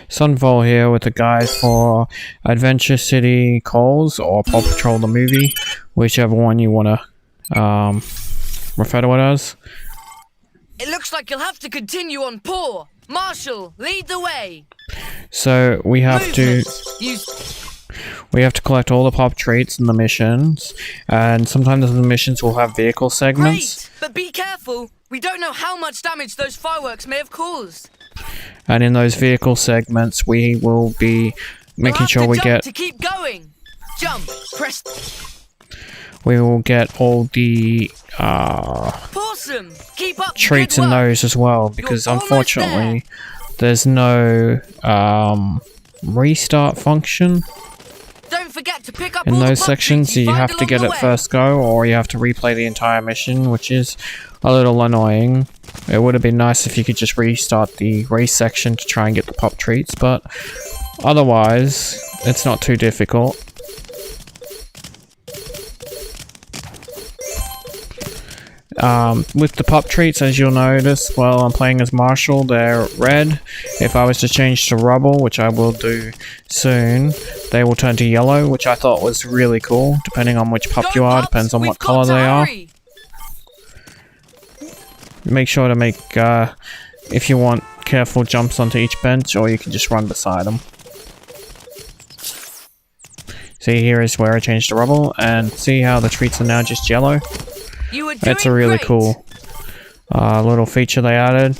Sunval here with the guys for Adventure City Calls or Paw Patrol the movie, whichever one you want to refer to it as. It looks like you'll have to continue on Paw. Marshall, lead the way. So we have to collect all the pop traits in the missions, and sometimes the missions will have vehicle segments. Great, but be careful. We don't know how much damage those fireworks may have caused. And in those vehicle segments, we will be making sure we get to keep going. Jump, press. We will get all the Awesome. Keep up traits in those as well, because unfortunately there's no restart function Don't forget to pick up in all those the sections, so you have to get it first go, or you have to replay the entire mission, which is a little annoying. It would have been nice if you could just restart the race section to try and get the pop treats, but otherwise it's not too difficult. With the pop treats, as you'll notice, well, I'm playing as Marshall, they're red. If I was to change to Rubble, which I will do soon, they will turn to yellow, which I thought was really cool. Depending on which pup you are, depends on what color they are. Make sure to make, if you want, careful jumps onto each bench, or you can just run beside them. See, here is where I changed to Rubble, and see how the treats are now just yellow? It's a really cool little feature they added.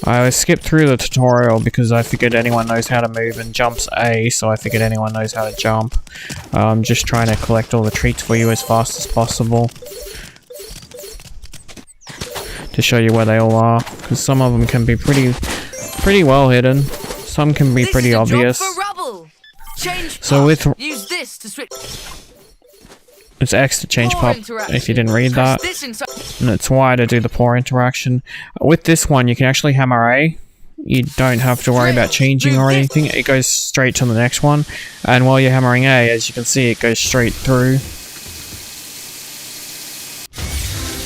I skipped through the tutorial because I figured anyone knows how to move, and jumps A, so I figured anyone knows how to jump. I'm just trying to collect all the treats for you as fast as possible to show you where they all are, because some of them can be pretty well hidden. Some can be pretty obvious. So with use this to switch. It's X to change pop if you didn't read that, and it's Y to do the paw interaction. With this one, you can actually hammer A. You don't have to worry about changing or anything. It goes straight to the next one, and while you're hammering A, as you can see, it goes straight through.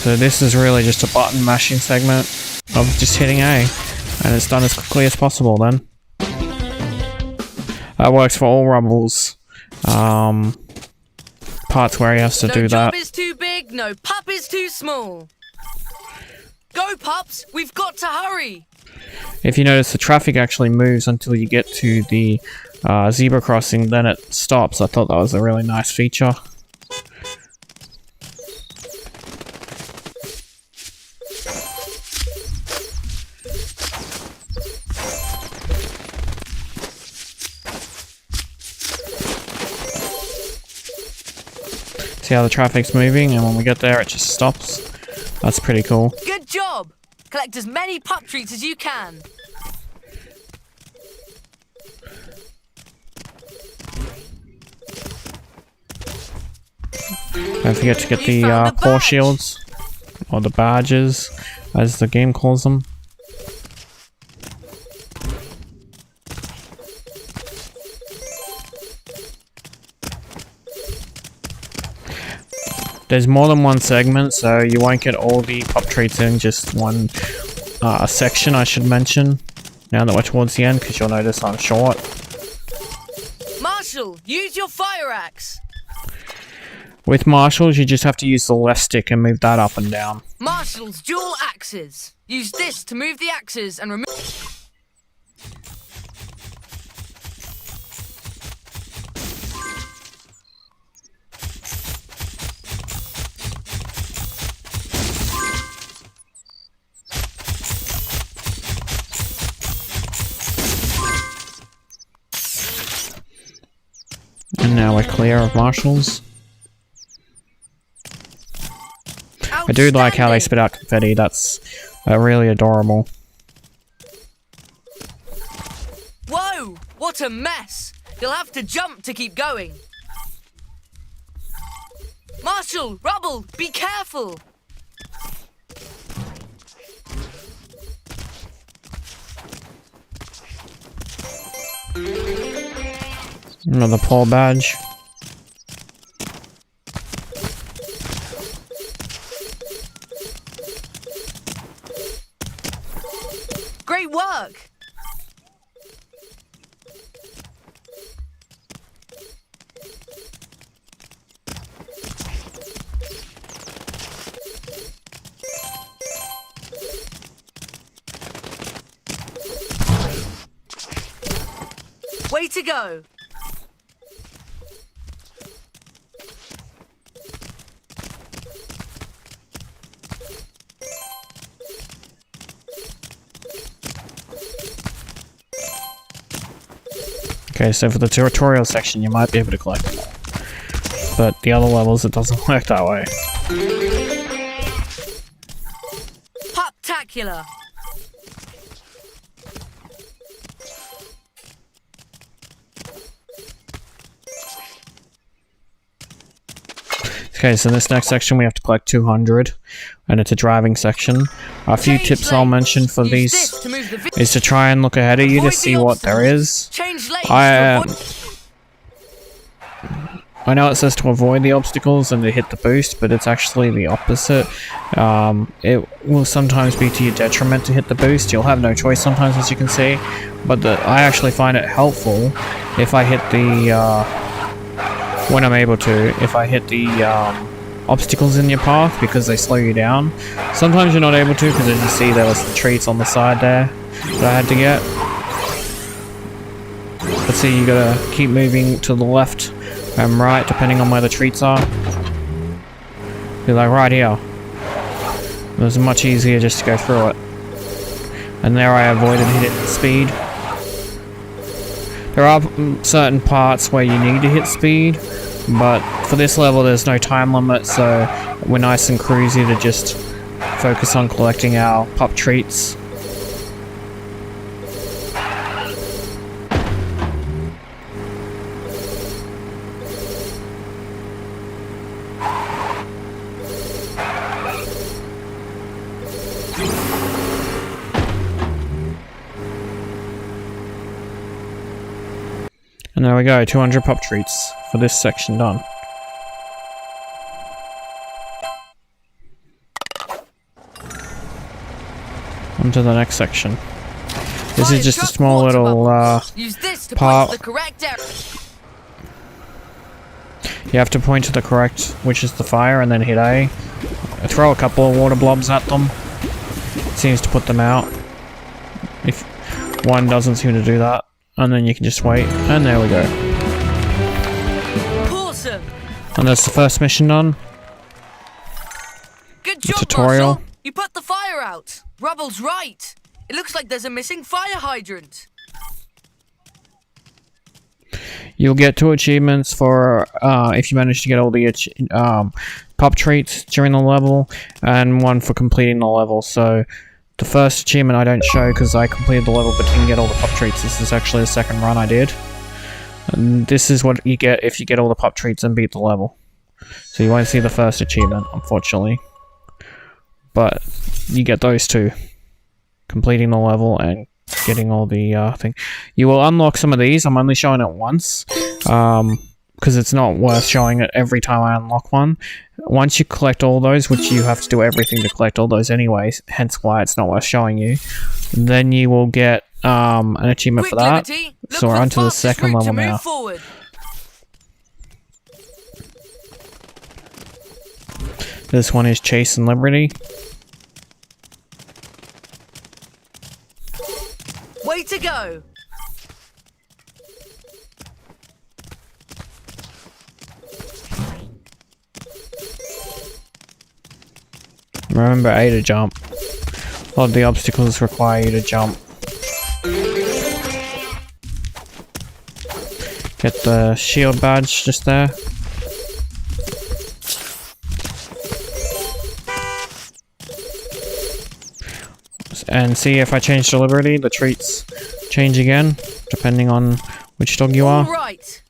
So this is really just a button mashing segment of just hitting A, and it's done as quickly as possible then. That works for all Rubbles. Parts where he has to do that. No job is too big, no pup is too small. Go pups, we've got to hurry. If you notice, the traffic actually moves until you get to the zebra crossing, then it stops. I thought that was a really nice feature. See how the traffic's moving, and when we get there it just stops. That's pretty cool. Good job! Collect as many pup treats as you can. Don't forget to get the paw shields, or the badges, as the game calls them. There's more than one segment, so you won't get all the pop traits in just one section, I should mention. Now that we're towards the end, because you'll notice I'm short. Marshall, use your fire axe. With Marshalls, you just have to use the left stick and move that up and down. Marshall's dual axes. Use this to move the axes and remove... And now we're clear of Marshalls. I do like how they spit out confetti, that's really adorable. Whoa! What a mess! You'll have to jump to keep going. Marshall, Rubble, be careful! Another Paul badge. Great work! Way to go! Okay, so for the tutorial section you might be able to collect them all. But the other levels it doesn't work that way. Poptacular! Okay, so this next section we have to collect 200, and it's a driving section. A few tips I'll mention for these is to try and look ahead of you to see what there is. I know it says to avoid the obstacles and to hit the boost, but it's actually the opposite. It will sometimes be to your detriment to hit the boost. You'll have no choice sometimes, as you can see, but I actually find it helpful if I hit the when I'm able to, if I hit the obstacles in your path, because they slow you down. Sometimes you're not able to, because as you see there was the treats on the side there that I had to get. But see, you gotta keep moving to the left and right depending on where the treats are. Be like right here. It was much easier just to go through it. And there I avoided hitting the speed. There are certain parts where you need to hit speed, but for this level there's no time limit, so we're nice and cruisy to just focus on collecting our pop treats. And there we go, 200 pop treats for this section done. On to the next section. This is just a small little part. You have to point to the correct, which is the fire, and then hit A. Throw a couple of water blobs at them. It seems to put them out. If one doesn't seem to do that. And then you can just wait, and there we go. Awesome. And that's the first mission done. Good job, tutorial. Marshall. You put the fire out. Rubble's right. It looks like there's a missing fire hydrant. You'll get 2 achievements for if you manage to get all the pop treats during the level, and 1 for completing the level. So the first achievement I don't show because I completed the level but didn't get all the pop treats. This is actually the second run I did. And this is what you get if you get all the pop treats and beat the level. So you won't see the first achievement, unfortunately. But you get those 2. Completing the level and getting all the thing. You will unlock some of these. I'm only showing it once. Because it's not worth showing it every time I unlock one. Once you collect all those, which you have to do everything to collect all those anyways, hence why it's not worth showing you, then you will get an achievement for that. So we're on to the second level now. This one is Chase and Liberty. Way to go! Remember A to jump. A lot of the obstacles require you to jump. Get the shield badge just there. And see if I change to Liberty, the treats change again, depending on which dog you are. All right.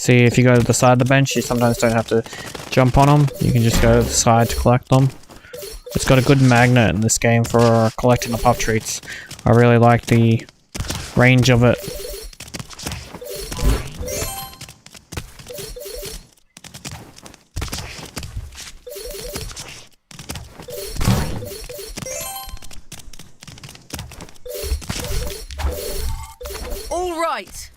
See, if you go to the side of the bench, you sometimes don't have to jump on them. You can just go to the side to collect them. It's got a good magnet in this game for collecting the pop treats. I really like the range of it. All right.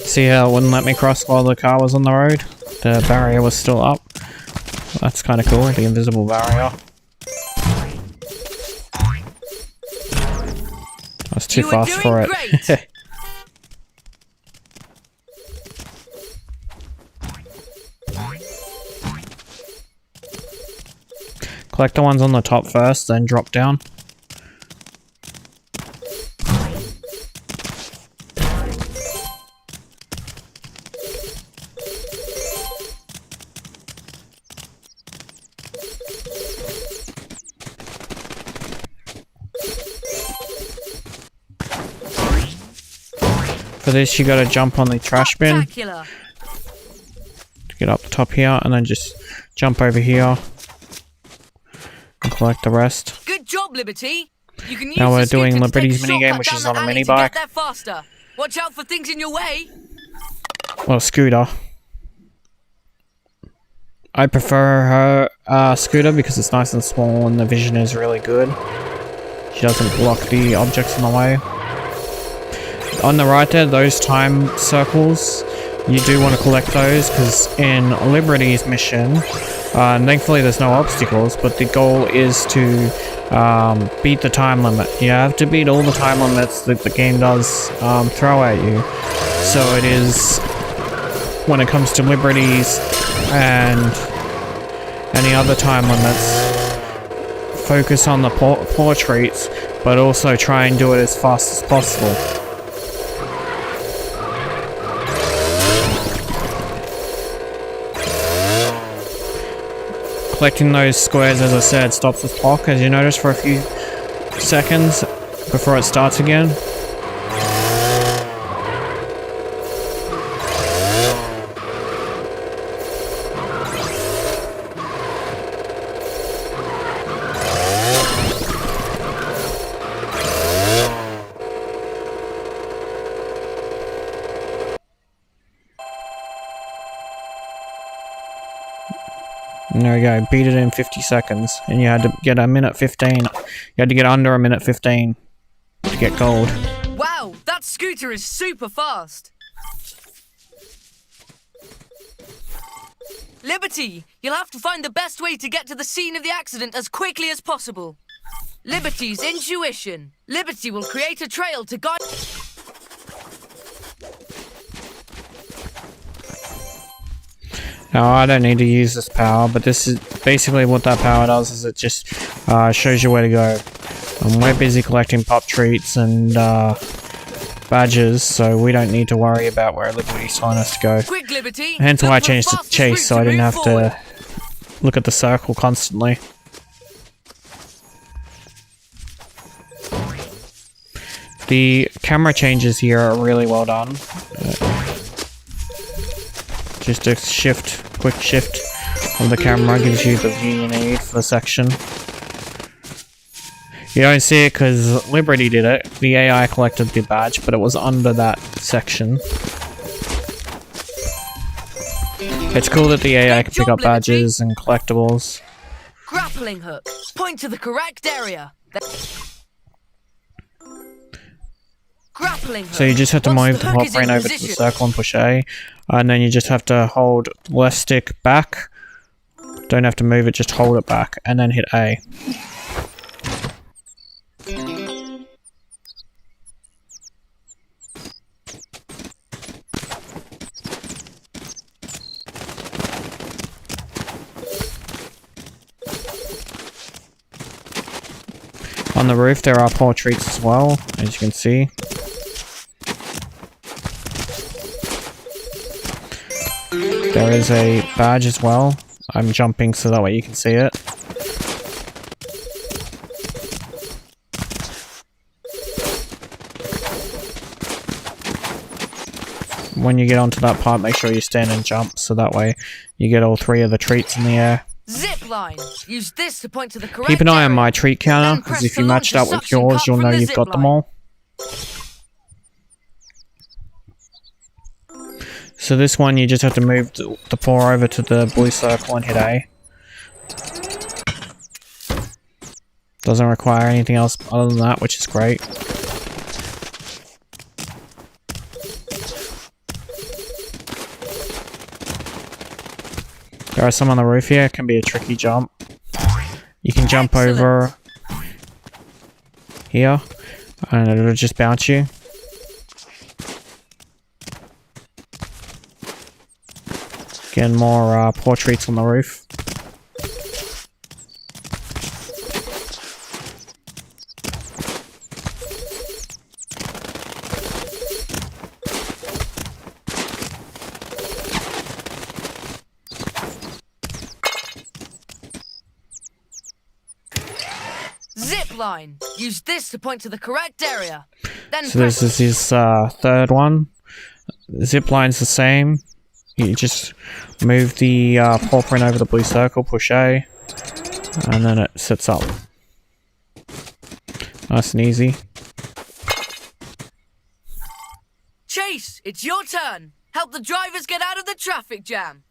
See how it wouldn't let me cross while the car was on the road? The barrier was still up. That's kind of cool, the invisible barrier. I was too fast for it. Collect the ones on the top first, then drop down. For this, you gotta jump on the trash bin to get up the top here, and then just jump over here and collect the rest. Good job, Liberty. You can use now we're the scooter doing to Liberty's take a minigame, shortcut which down is the on a alley mini to get bike. there faster. Watch out for things in your way. Well, scooter. I prefer her scooter because it's nice and small and the vision is really good. She doesn't block the objects in the way. On the right there, those time circles, you do want to collect those because in Liberty's mission, thankfully there's no obstacles, but the goal is to beat the time limit. You have to beat all the time limits that the game does throw at you. So it is, when it comes to Liberty's and any other time limits, focus on the poor treats, but also try and do it as fast as possible. Collecting those squares, as I said, stops the clock, as you notice, for a few seconds before it starts again. And there we go, beat it in 50 seconds. And you had to get a minute 15. You had to get under a minute 15 to get gold. Wow, that scooter is super fast. Liberty, you'll have to find the best way to get to the scene of the accident as quickly as possible. Liberty's intuition. Liberty will create a trail to guide... Now, I don't need to use this power, but this is basically what that power does, is it just shows you where to go. And we're busy collecting pop treats and badges, so we don't need to worry about where Liberty's telling us to go. Quick, Liberty. Hence why I changed to chase, so I didn't have to look at the circle constantly. The camera changes here are really well done. Just a quick shift of the camera gives you the view you need for the section. You don't see it because Liberty did it. The AI collected the badge, but it was under that section. It's cool that the AI can pick up badges and collectibles. Grappling hook. Point to the correct area. Grappling hook. So you just have to move the hot brain over to the circle and push A. And then you just have to hold left stick back. Don't have to move it, just hold it back. And then hit A. On the roof there are poor treats as well, as you can see. There is a badge as well. I'm jumping so that way you can see it. When you get onto that part, make sure you stand and jump so that way you get all 3 of the treats in the air. Zip line. Use this to point to the correct Keep an eye on area. my treat counter, because if you matched up with yours, you'll know you've got them all. So this one, you just have to move the paw over to the blue circle and hit A. Doesn't require anything else other than that, which is great. There are some on the roof here. It can be a tricky jump. You can jump over here, and it'll just bounce you. Again, more paw treats on the roof. Zip line. Use this to point to the correct area. Then so this is his third one. Zip line's the same. You just move the paw print over the blue circle, push A, and then it sits up. Nice and easy. Chase, it's your turn. Help the drivers get out of the traffic jam.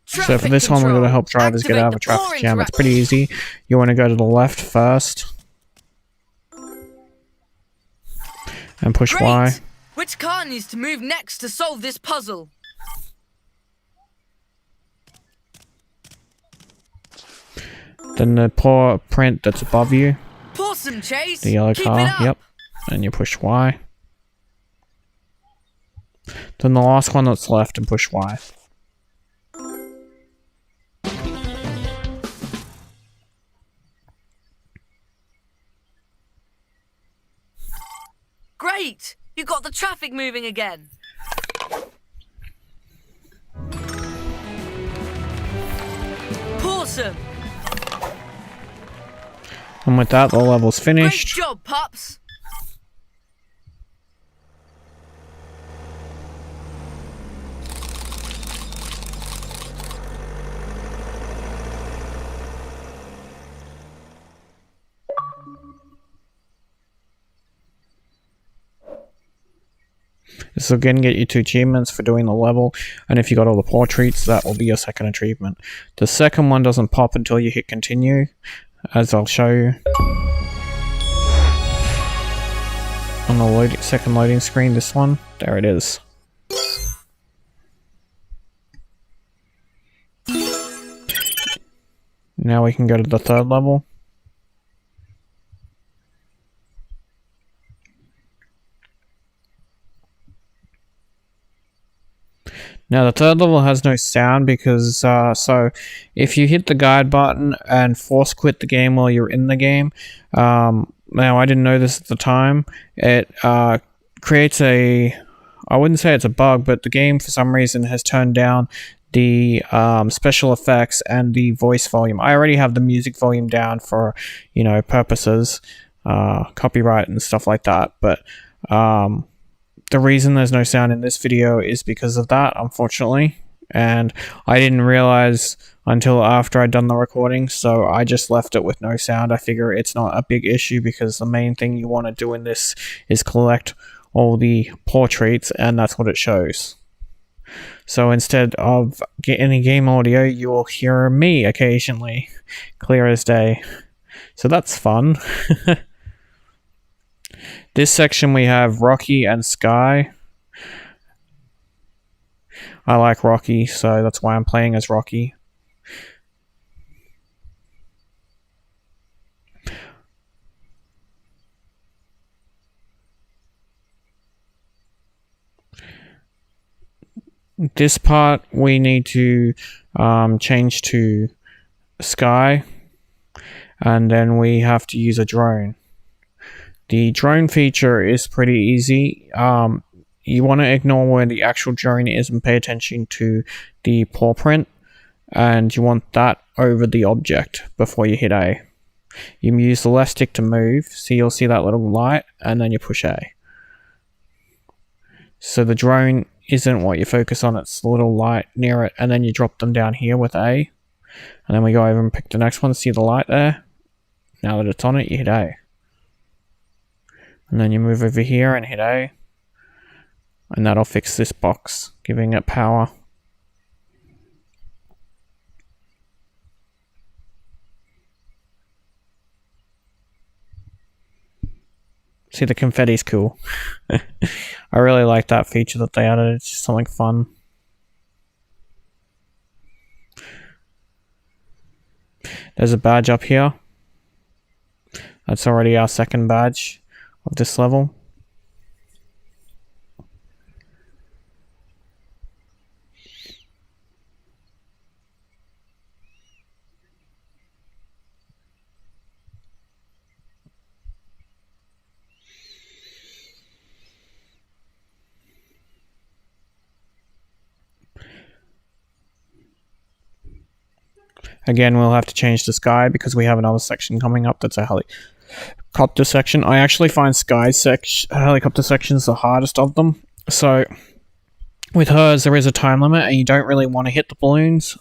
So for this one, we're going to help drivers get out of a traffic jam. It's pretty easy. You want to go to the left first. And push Great. Y. Which car needs to move next to solve this puzzle? Then the paw print that's above you. Awesome, Chase. The yellow Keep car, it up. yep. And you push Y. Then the last one that's left and push Y. Great! You got the traffic moving again. Awesome! And with that, the level's finished. Great job, pups! This will again get you 2 achievements for doing the level, and if you got all the paw treats, that will be your second achievement. The second one doesn't pop until you hit continue, as I'll show you. On the second loading screen, this one, there it is. Now we can go to the third level. Now the third level has no sound because, so if you hit the guide button and force quit the game while you're in the game, now I didn't know this at the time, it creates a, I wouldn't say it's a bug, but the game for some reason has turned down the special effects and the voice volume. I already have the music volume down for, you know, purposes, copyright and stuff like that, but the reason there's no sound in this video is because of that, unfortunately, and I didn't realize until after I'd done the recording, so I just left it with no sound. I figure it's not a big issue because the main thing you want to do in this is collect all the paw treats, and that's what it shows. So instead of any game audio, you will hear me occasionally, clear as day. So that's fun. This section we have Rocky and Sky. I like Rocky, so that's why I'm playing as Rocky. This part we need to change to Sky, and then we have to use a drone. The drone feature is pretty easy. you want to ignore where the actual drone is and pay attention to the paw print, and you want that over the object before you hit A. You use the left stick to move, so you'll see that little light, and then you push A. So the drone isn't what you focus on, it's the little light near it, and then you drop them down here with A. And then we go over and pick the next one, see the light there? Now that it's on it, you hit A. And then you move over here and hit A. And that'll fix this box, giving it power. See, the confetti's cool. I really like that feature that they added. It's just something fun. There's a badge up here. That's already our second badge of this level. Again, we'll have to change the sky because we have another section coming up that's a helicopter section. I actually find helicopter sections the hardest of them. So with hers, there is a time limit and you don't really want to hit the balloons.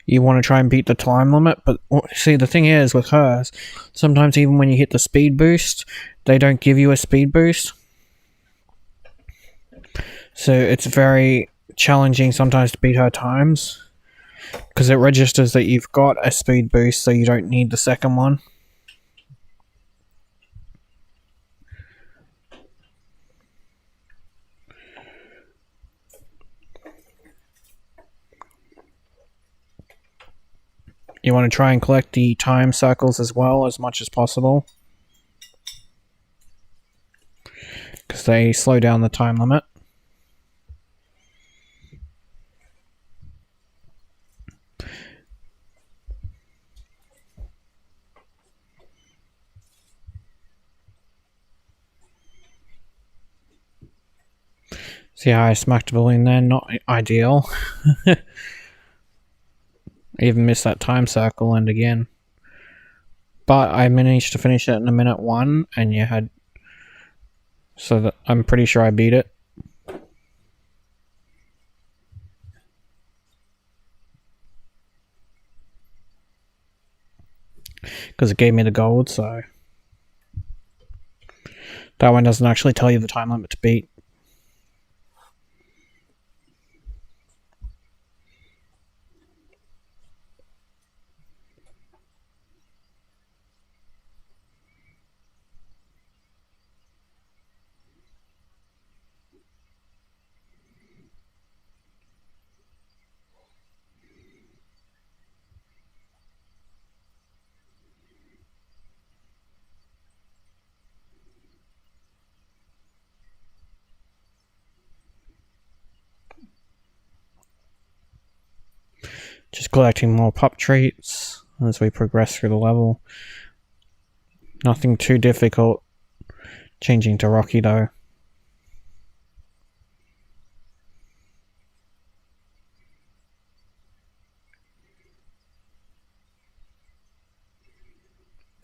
You want to try and beat the time limit. But see, the thing is with hers, sometimes even when you hit the speed boost, they don't give you a speed boost. So it's very challenging sometimes to beat her times, because it registers that you've got a speed boost, so you don't need the second one. You want to try and collect the time circles as well, as much as possible, because they slow down the time limit. See how I smacked a balloon there? Not ideal. I even missed that time circle and again. But I managed to finish it in 1:01 and you had... So that I'm pretty sure I beat it. Because it gave me the gold, so... That one doesn't actually tell you the time limit to beat. Just collecting more pop treats as we progress through the level. Nothing too difficult. Changing to Rocky though.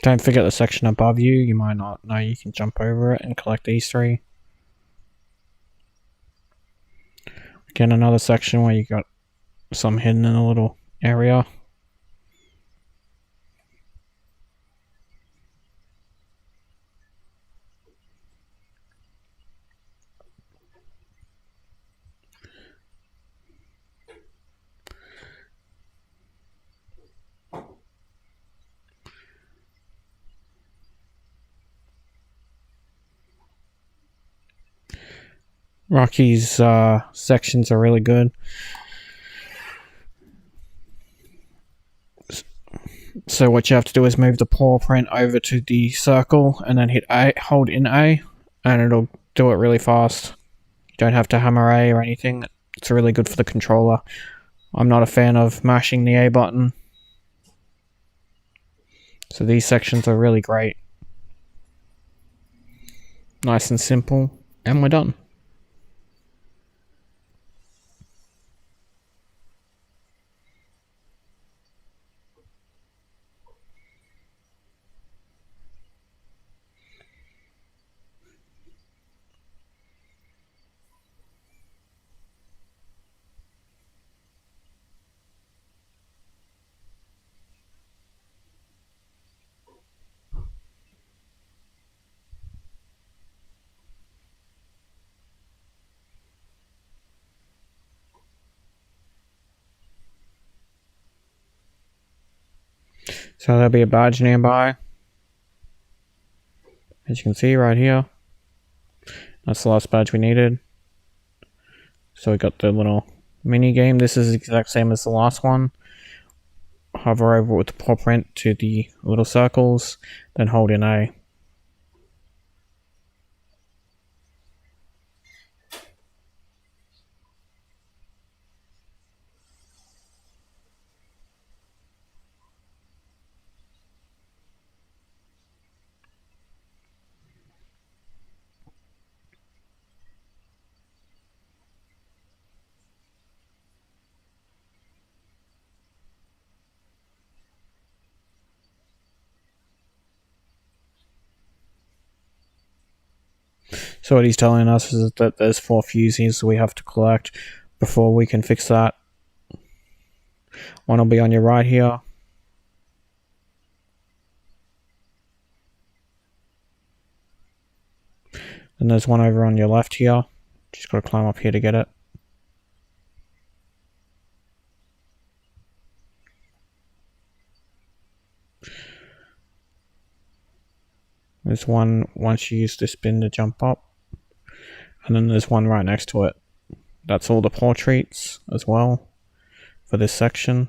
Don't forget the section above you. You might not know you can jump over it and collect these 3. Again, another section where you got some hidden in a little area. Rocky's sections are really good. So what you have to do is move the paw print over to the circle and then hit A, hold in A, and it'll do it really fast. You don't have to hammer A or anything. It's really good for the controller. I'm not a fan of mashing the A button. So these sections are really great. Nice and simple, and we're done. So there'll be a badge nearby. As you can see right here. That's the last badge we needed. So we got the little mini game. This is the exact same as the last one. Hover over with the paw print to the little circles, then hold in A. So what he's telling us is that there's 4 fuses we have to collect before we can fix that. One will be on your right here. And there's one over on your left here. Just gotta climb up here to get it. There's one once you use the spin to jump up. And then there's one right next to it. That's all the portraits as well for this section.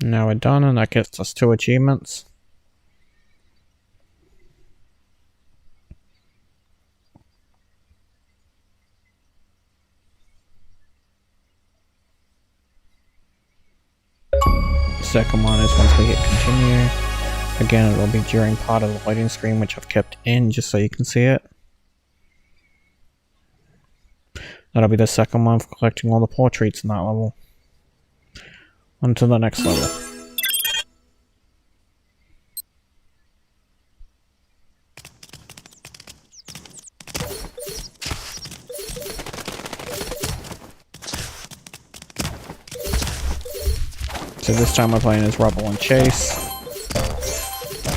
Now we're done, and that gets us 2 achievements. Second one is once we hit continue. Again, it will be during part of the loading screen, which I've kept in just so you can see it. That'll be the second one for collecting all the portraits in that level. On to the next level. So this time we're playing as Rubble and Chase.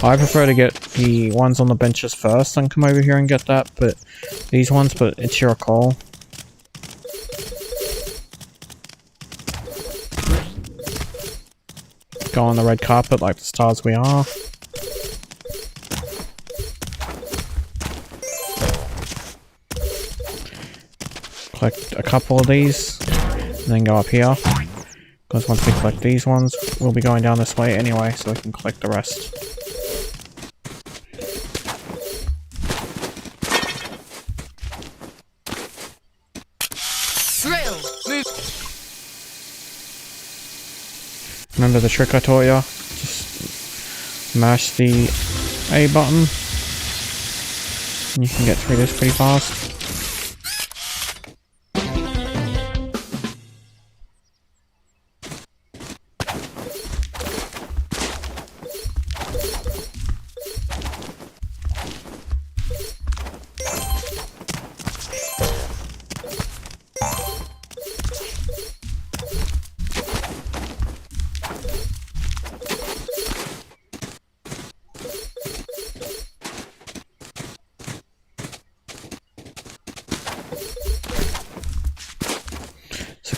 I prefer to get the ones on the benches first and come over here and get that, but these ones, but it's your call. Go on the red carpet like the stars we are. Collect a couple of these, and then go up here. Because once we collect these ones, we'll be going down this way anyway, so we can collect the rest. Remember the trick I taught ya? Just mash the A button. And you can get through this pretty fast.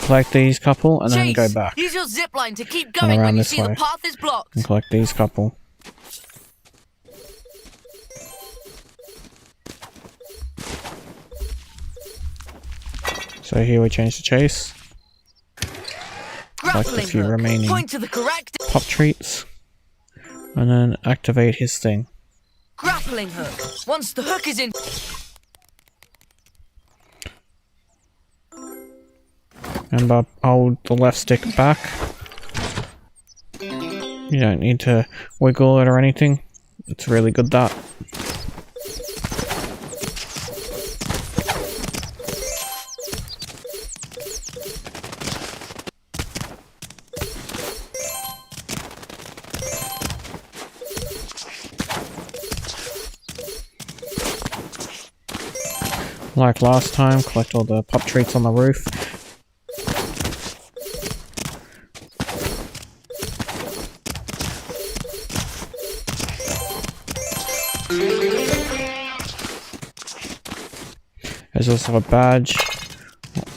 Collect these couple and then go back. Use your zip line to keep going when you see the path is blocked. And collect these couple. So here we change the chase. Collect a few remaining pop treats. And then activate his thing. Grappling hook. Once the hook is in. Remember, hold the left stick back. You don't need to wiggle it or anything. It's really good that. Like last time, collect all the pop treats on the roof. There's also a badge.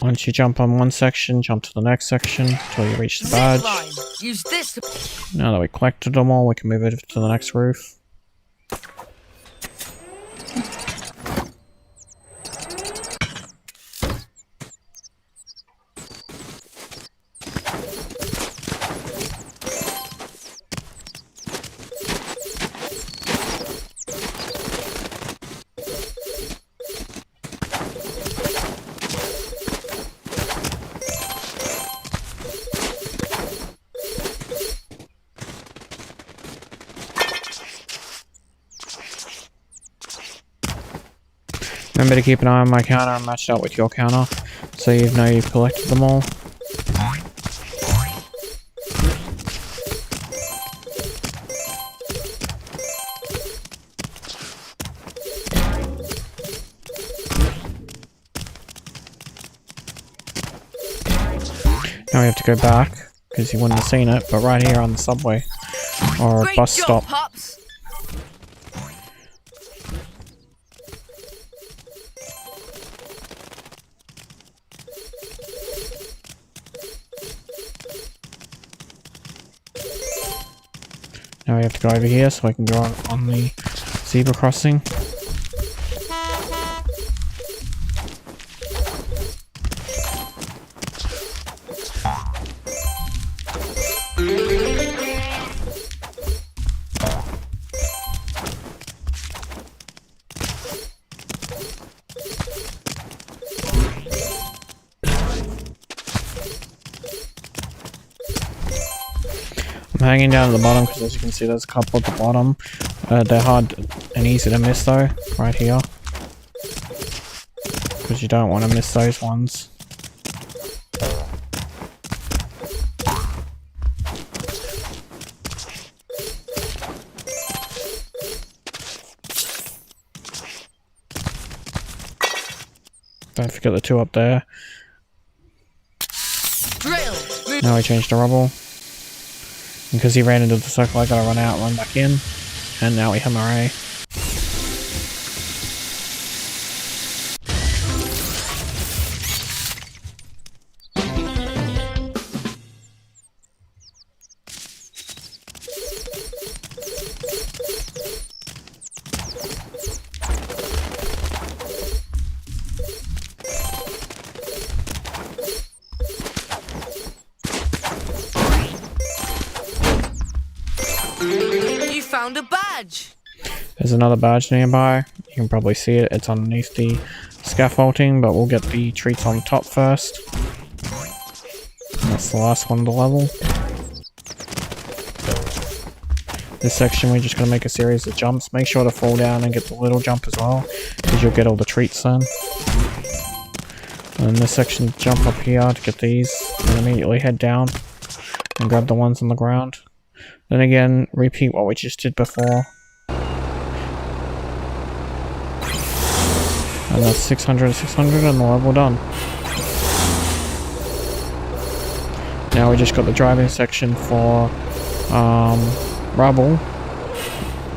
Once you jump on one section, jump to the next section until you reach the badge. Use this. Now that we collected them all, we can move it to the next roof. Remember to keep an eye on my counter and match it up with your counter, so you know you've collected them all. Now we have to go back, because you wouldn't have seen it, but right here on the subway, or a bus stop. Pops. Now we have to go over here so I can go on the zebra crossing. I'm hanging down at the bottom because, as you can see, there's a couple at the bottom. They're hard and easy to miss though, right here. Because you don't want to miss those ones. Don't forget the two up there. Now we change to rubble. Because he ran into the circle, I gotta run out and run back in. And now we have MRA. You found a badge. There's another badge nearby. You can probably see it. It's underneath the scaffolding, but we'll get the treats on top first. And that's the last one of the level. This section, we're just going to make a series of jumps. Make sure to fall down and get the little jump as well, because you'll get all the treats then. And in this section, jump up here to get these, and immediately head down and grab the ones on the ground. Then again, repeat what we just did before. And that's 600, 600, and the level done. Now we just got the driving section for Rubble.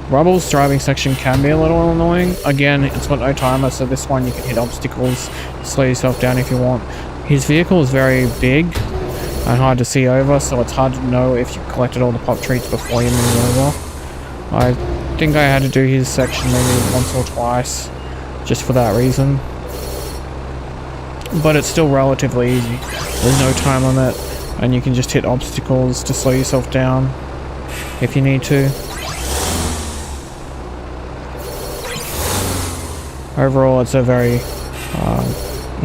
Rubble's driving section can be a little annoying. Again, it's got no timer, so this one you can hit obstacles, slow yourself down if you want. His vehicle is very big and hard to see over, so it's hard to know if you collected all the pop treats before you move over. I think I had to do his section maybe once or twice, just for that reason. But it's still relatively easy. There's no time limit, and you can just hit obstacles to slow yourself down if you need to. Overall, it's a very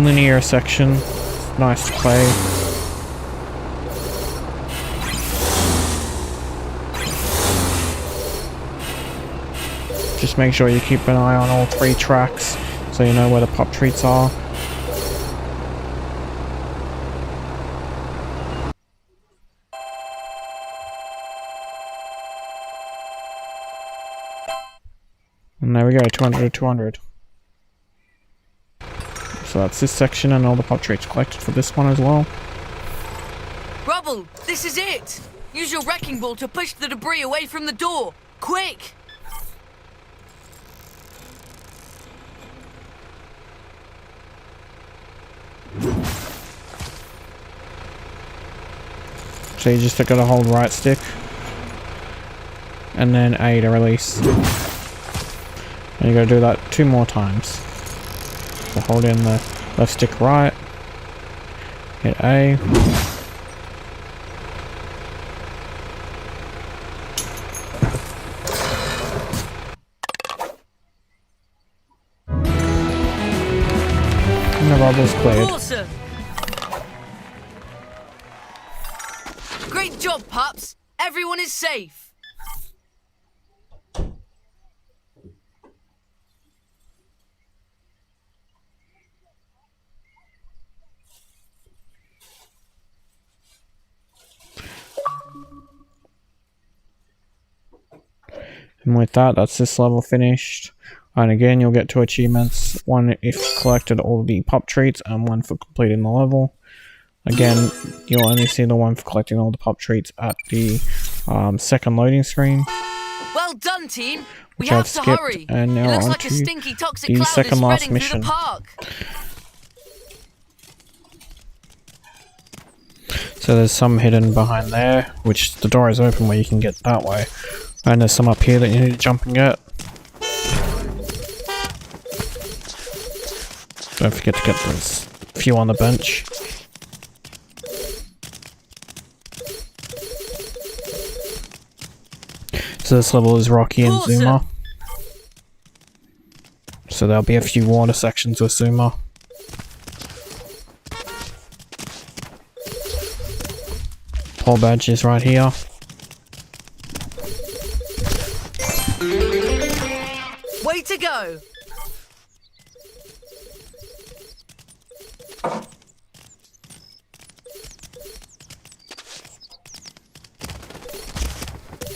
linear section. It's nice to play. Just make sure you keep an eye on all 3 tracks so you know where the pop treats are. And there we go, 200 to 200. So that's this section and all the pop treats collected for this one as well. Rubble, this is it! Use your wrecking ball to push the debris away from the door. Quick! So you just gotta hold right stick. And then A to release. And you gotta do that 2 more times. So hold in the left stick right. Hit A. And the rubble's cleared. Awesome! Great job, pups! Everyone is safe! And with that, that's this level finished. And again, you'll get 2 achievements. 1 if you collected all the pop treats, and 1 for completing the level. Again, you'll only see the 1 for collecting all the pop treats at the second loading screen. Well done, team! We Which have I've to skipped, hurry! and now It looks on like a to stinky toxic the cloud is second last spreading through mission. the park. So there's some hidden behind there, which the door is open where you can get that way. And there's some up here that you need to jump and get. Don't forget to get those few on the bench. So this level is Rocky and Awesome. Zuma. So there'll be a few water sections with Zuma. Paul badge is right here. Way to go!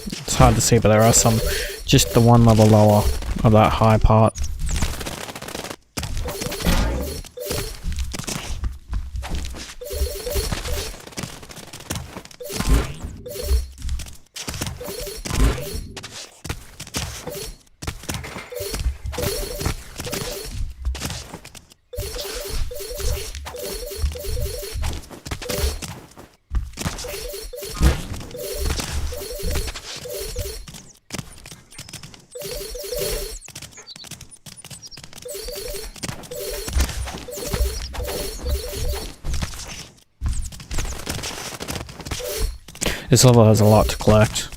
It's hard to see, but there are some just the 1 level lower of that high part. This level has a lot to collect.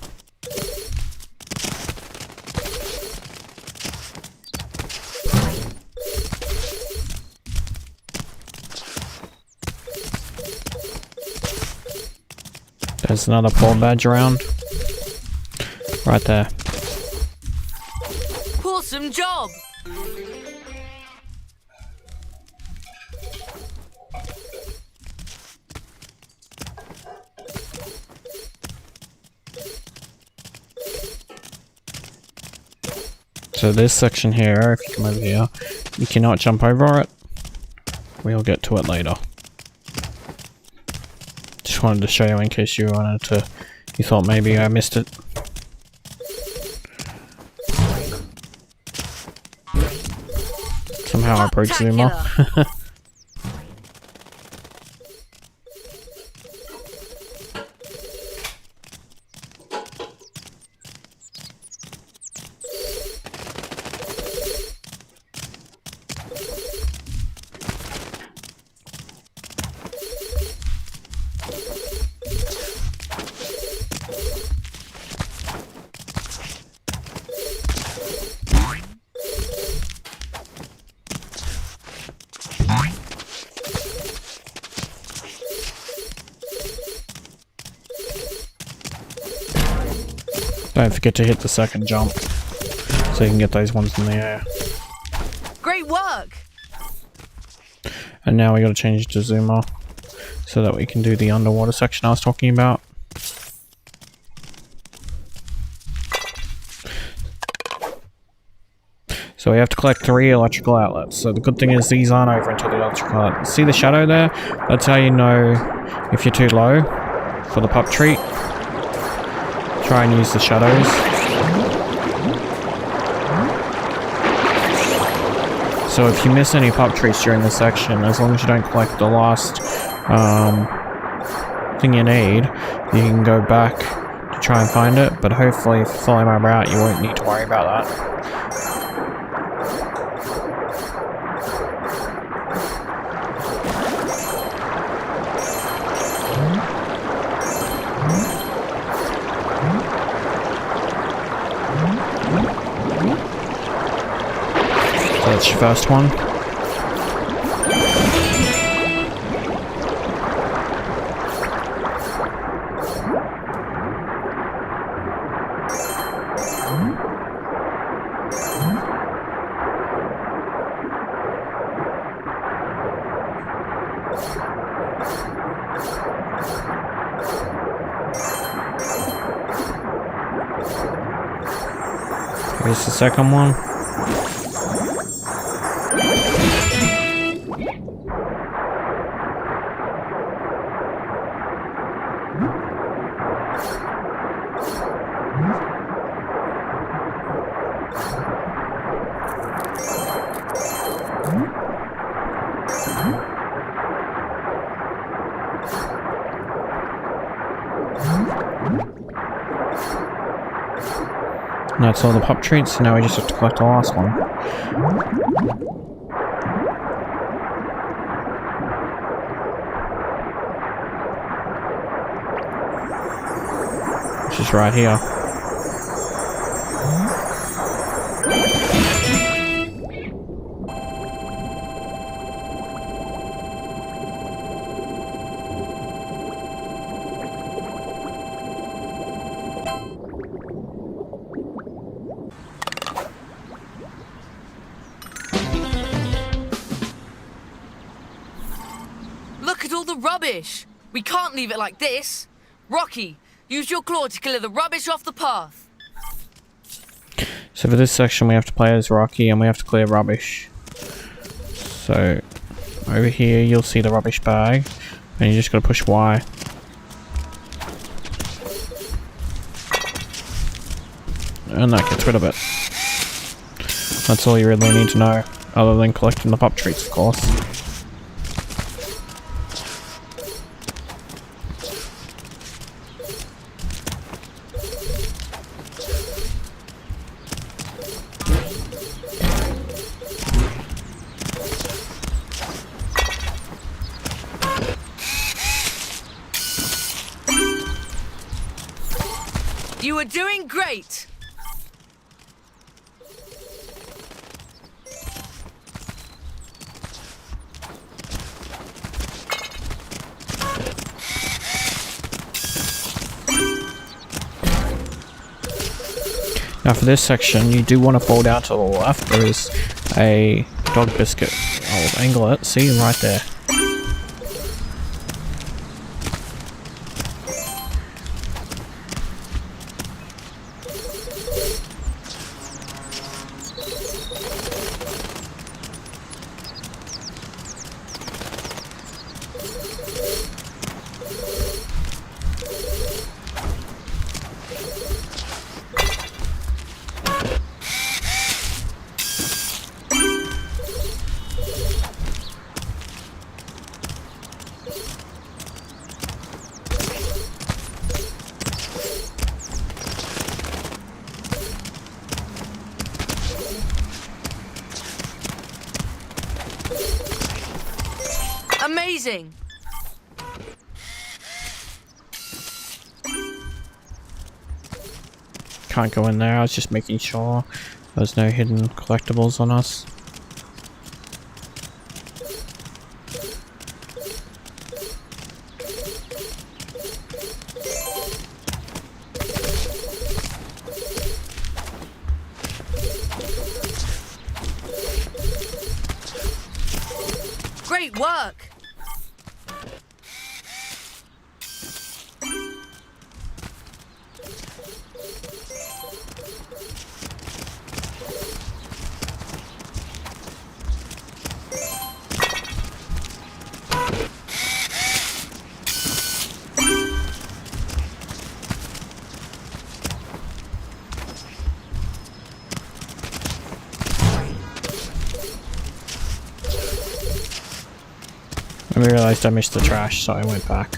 There's another Paul badge around. Right there. Awesome job! So this section here, if you come over here, you cannot jump over it. We'll get to it later. Just wanted to show you in case you wanted to, you thought maybe I missed it. Somehow I broke Zuma. Don't forget to hit the second jump, so you can get those ones in the air. Great work! And now we gotta change to Zuma, so that we can do the underwater section I was talking about. So we have to collect 3 electrical outlets. So the good thing is these aren't over until the electrical outlet. See the shadow there? That's how you know if you're too low for the pup treat. Try and use the shadows. So if you miss any pup treats during this section, as long as you don't collect the last thing you need, you can go back to try and find it, but hopefully if you follow my route you won't need to worry about that. So that's your first one. Here's the second one. And that's all the pop treats, so now we just have to collect the last one. Which is right here. Look at all the rubbish! We can't leave it like this! Rocky, use your claw to clear the rubbish off the path! So for this section we have to play as Rocky and we have to clear rubbish. So over here you'll see the rubbish bag and you just gotta push Y. And that gets rid of it. That's all you really need to know, other than collecting the pop treats, of course. You are doing great! Now for this section, you do want to fall down to the left. There is a dog biscuit. I'll angle it. See, right there. Amazing! Can't go in there, I was just making sure there's no hidden collectibles on us. Great work! I realised I missed the trash, so I went back.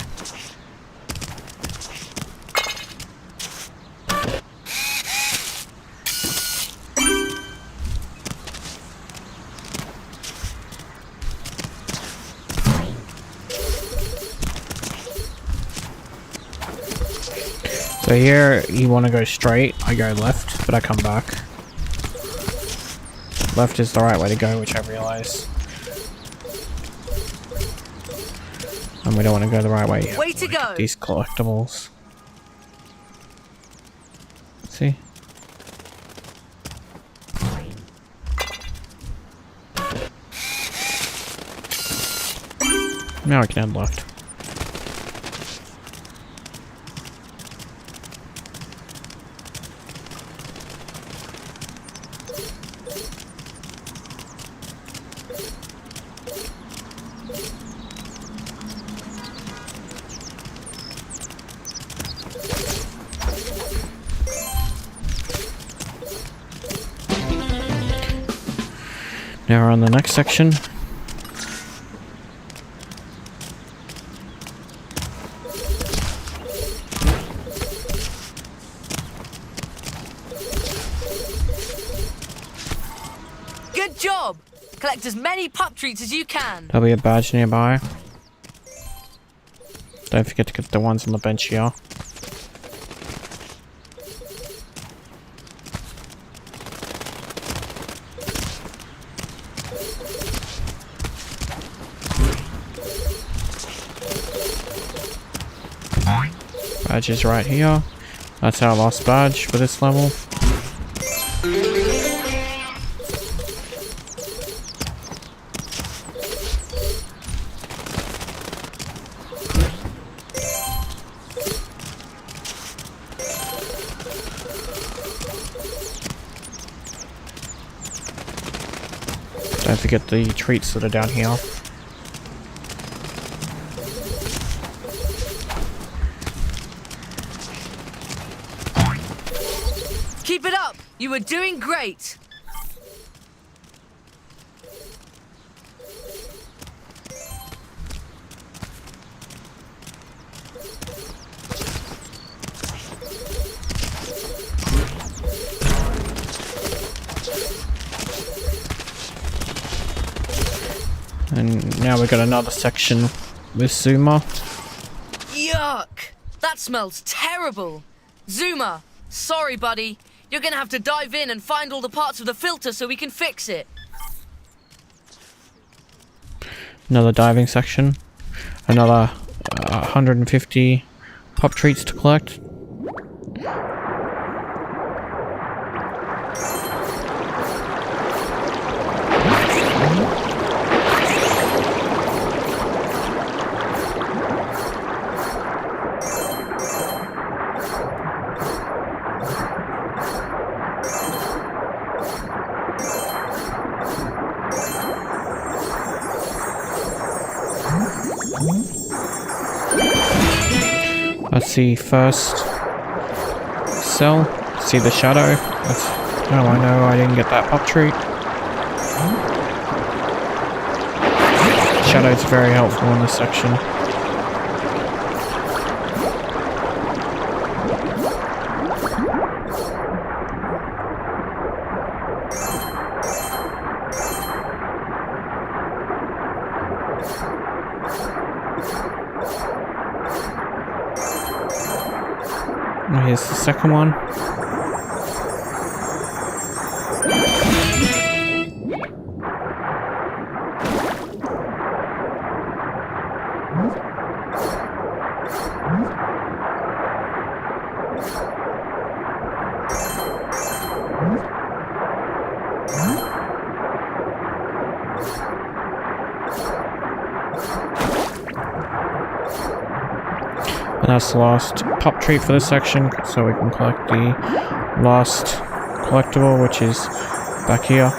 So here, you want to go straight. I go left, but I come back. Left is the right way to go, which I realize. And we don't want to go the right way yet. Way to go! These collectibles. See? Now we can head left. Now we're on the next section. Good job! Collect as many pup treats as you can. There'll be a badge nearby. Don't forget to get the ones on the bench here. Badge is right here. That's our last badge for this level. Don't forget the treats that are down here. Keep it up! You are doing great! And now we've got another section with Zuma. Yuck! That smells terrible! Zuma, sorry buddy. You're gonna have to dive in and find all the parts of the filter so we can fix it. Another diving section. Another 150 pop treats to collect. That's the first cell. See the shadow? That's how I know I didn't get that pop treat. Shadow's very helpful in this section. And here's the second one. And that's the last pop treat for this section, so we can collect the last collectible, which is back here.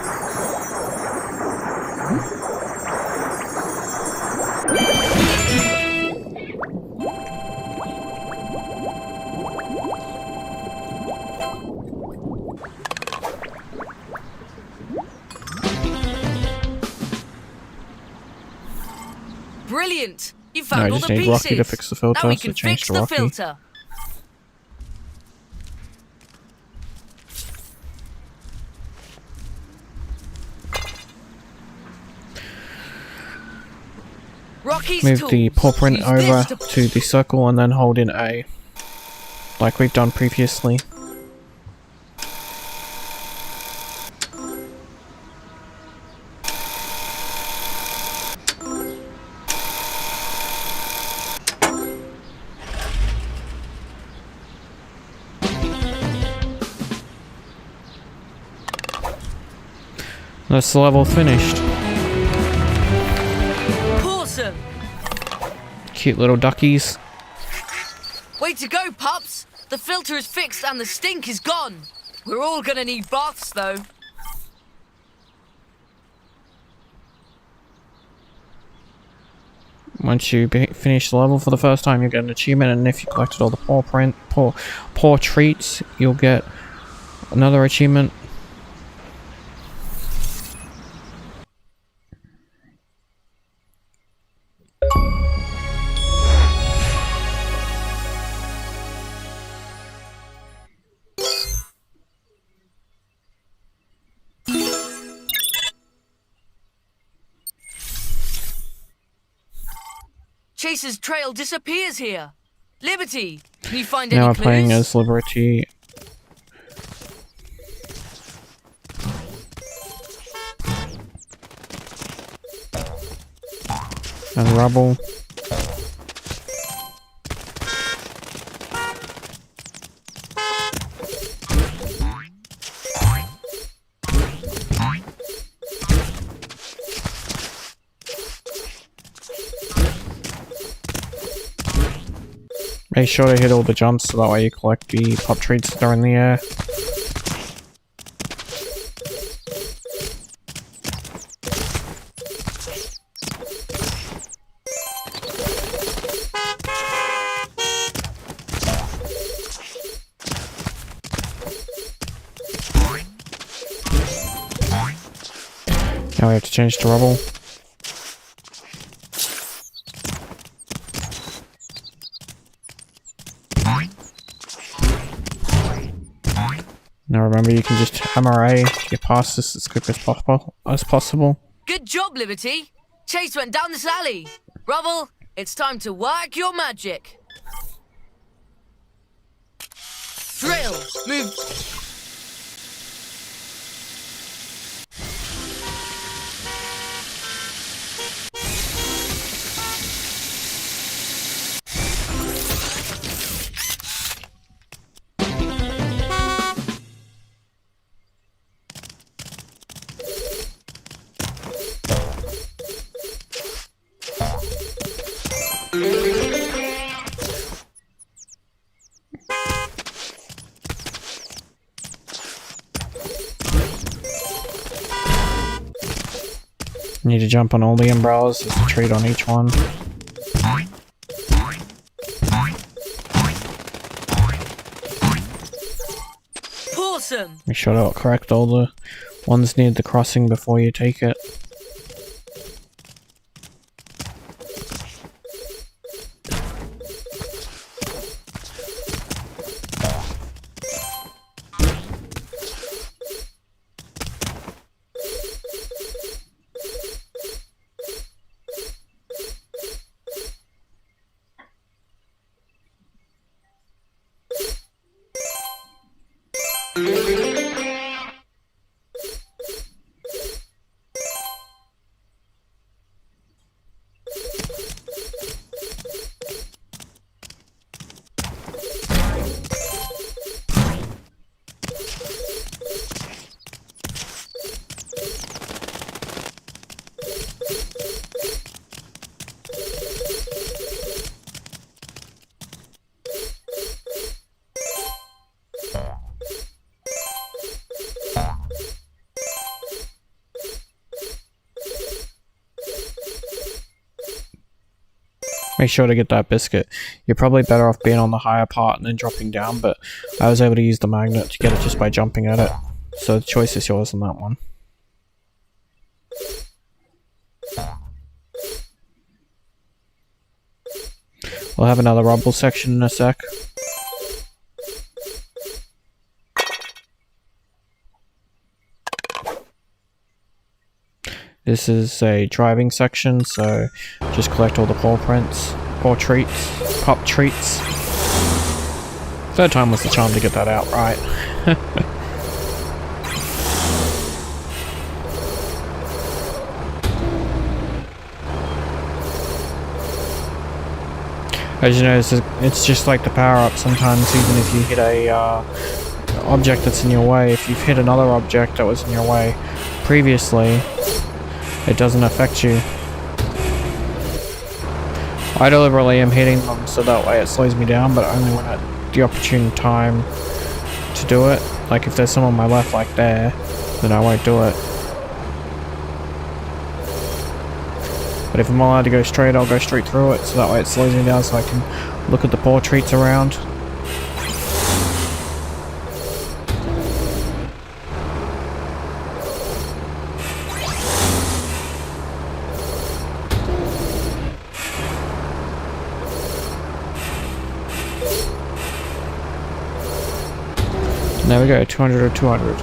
Brilliant! You No, found I all just the need pieces. Rocky to fix the filter, Now we so can change fix to the Rocky. filter. Rocky's Move tools. the paw print Use over this to the circle and then hold in A. like we've done previously. That's the level finished. Awesome! Cute little duckies. Way to go, pups! The filter is fixed and the stink is gone. We're all gonna need baths, though. Once you finish the level for the first time, you get an achievement, and if you collected all the paw treats, you'll get another achievement. Chase's trail disappears here. Liberty, can you find Now any we're clues? playing as Liberty. And Rubble. Make sure to hit all the jumps so that way you collect the pop treats that are in the air. Now we have to change to Rubble. Now remember, you can just hammer A to get past this as quick as possible. Good job, Liberty. Chase went down this alley. Rubble, it's time to work your magic. Drill, move. You need to jump on all the umbrellas. There's a trait on each one. Awesome. Make sure to correct all the ones near the crossing before you take it. Make sure to get that biscuit. You're probably better off being on the higher part and then dropping down, but I was able to use the magnet to get it just by jumping at it. So the choice is yours on that one. We'll have another Rubble section in a sec. This is a driving section, so just collect all the paw treats. Third time was the charm to get that out right. As you know, it's just like the power-up. Sometimes even if you hit a object that's in your way, if you've hit another object that was in your way previously, it doesn't affect you. I deliberately am hitting them so that way it slows me down, but only when at the opportune time to do it. Like if there's someone on my left like there, then I won't do it. But if I'm allowed to go straight, I'll go straight through it, so that way it slows me down so I can look at the poor treats around. And there we go, 200 or 200.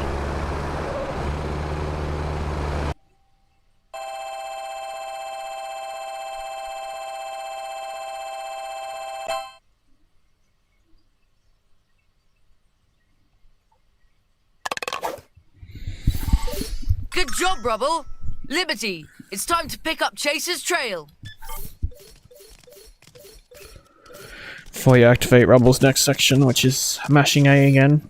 Good job, Rubble. Liberty, it's time to pick up Chase's trail. Before you activate Rubble's next section, which is mashing A again.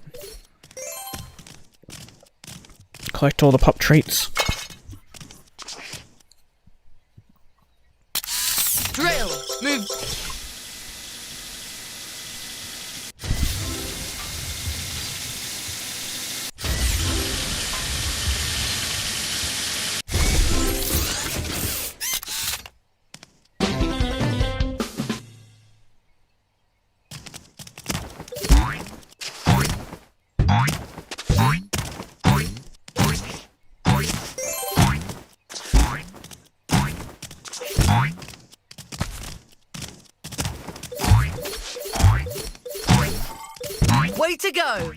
Collect all the pop treats. Drill, move. Way to go!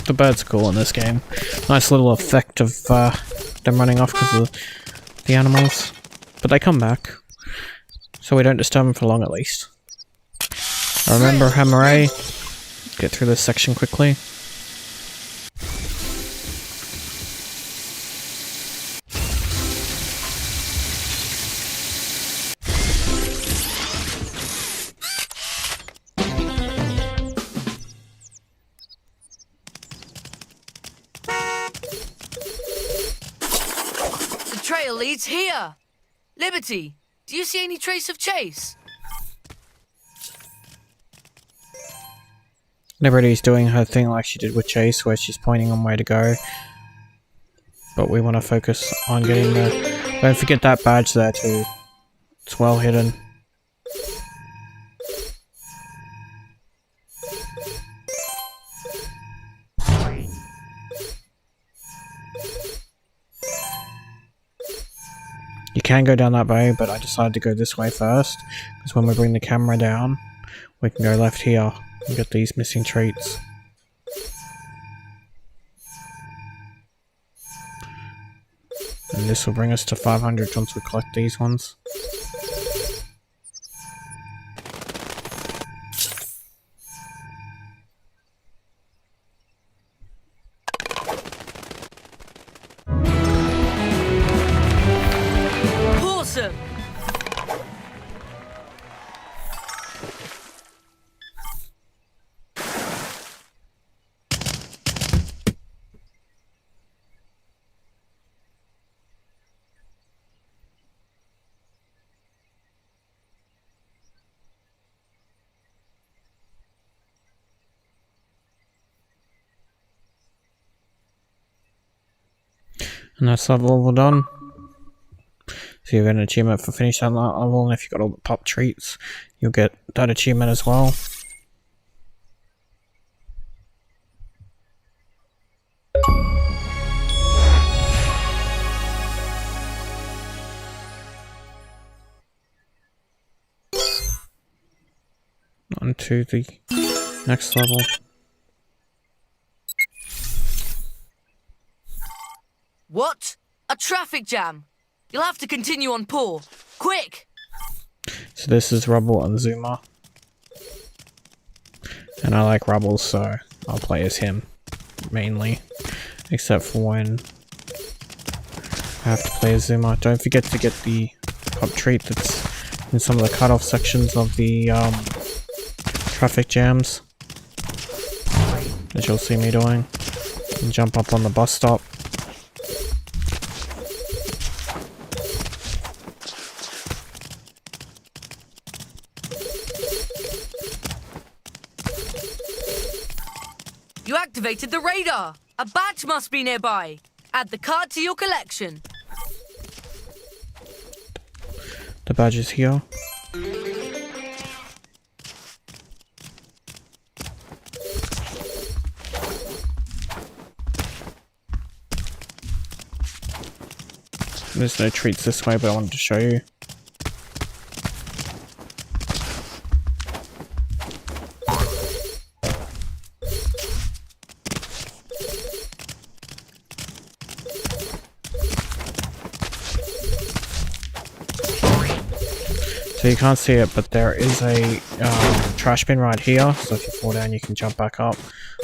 The birds are cool in this game. Nice little effect of them running off because of the animals. But they come back. So we don't disturb them for long at least. Remember Hammer A. Get through this section quickly. The trail leads here. Liberty, do you see any trace of Chase? Liberty's doing her thing like she did with Chase, where she's pointing on where to go. But we want to focus on getting the... Don't forget that badge there too. It's well hidden. You can go down that way, but I decided to go this way first, because when we bring the camera down, we can go left here and get these missing treats. And this will bring us to 500 once we collect these ones. Awesome! And that's that level done. So you get an achievement for finishing that level, and if you got all the pop treats, you'll get that achievement as well. On to the next level. What? A traffic jam! You'll have to continue on Paw. Quick! So this is Rubble and Zuma. And I like Rubble, so I'll play as him, mainly. Except for when I have to play as Zuma. Don't forget to get the pop treat that's in some of the cut-off sections of the traffic jams. As you'll see me doing. And jump up on the bus stop. You activated the radar! A badge must be nearby! Add the card to your collection. The badge is here. There's no treats this way, but I wanted to show you. So you can't see it, but there is a trash bin right here, so if you fall down you can jump back up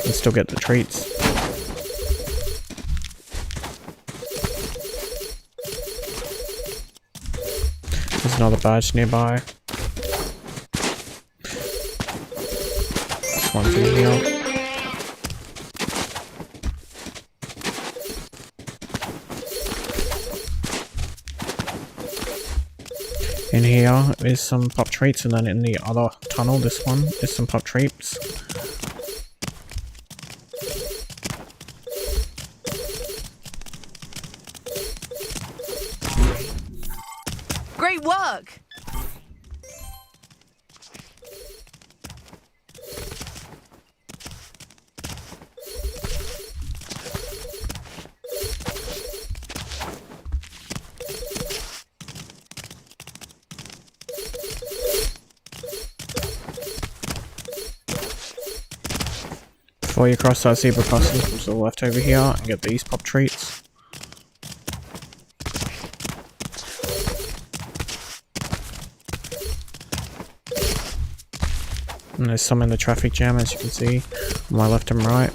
and still get the treats. There's another badge nearby. This one's in here. In here is some pop treats, and then in the other tunnel, this one, is some pop treats. Great work! Before you cross that zebra crossing, come to the left over here and get these pop treats. And there's some in the traffic jam, as you can see, on my left and right.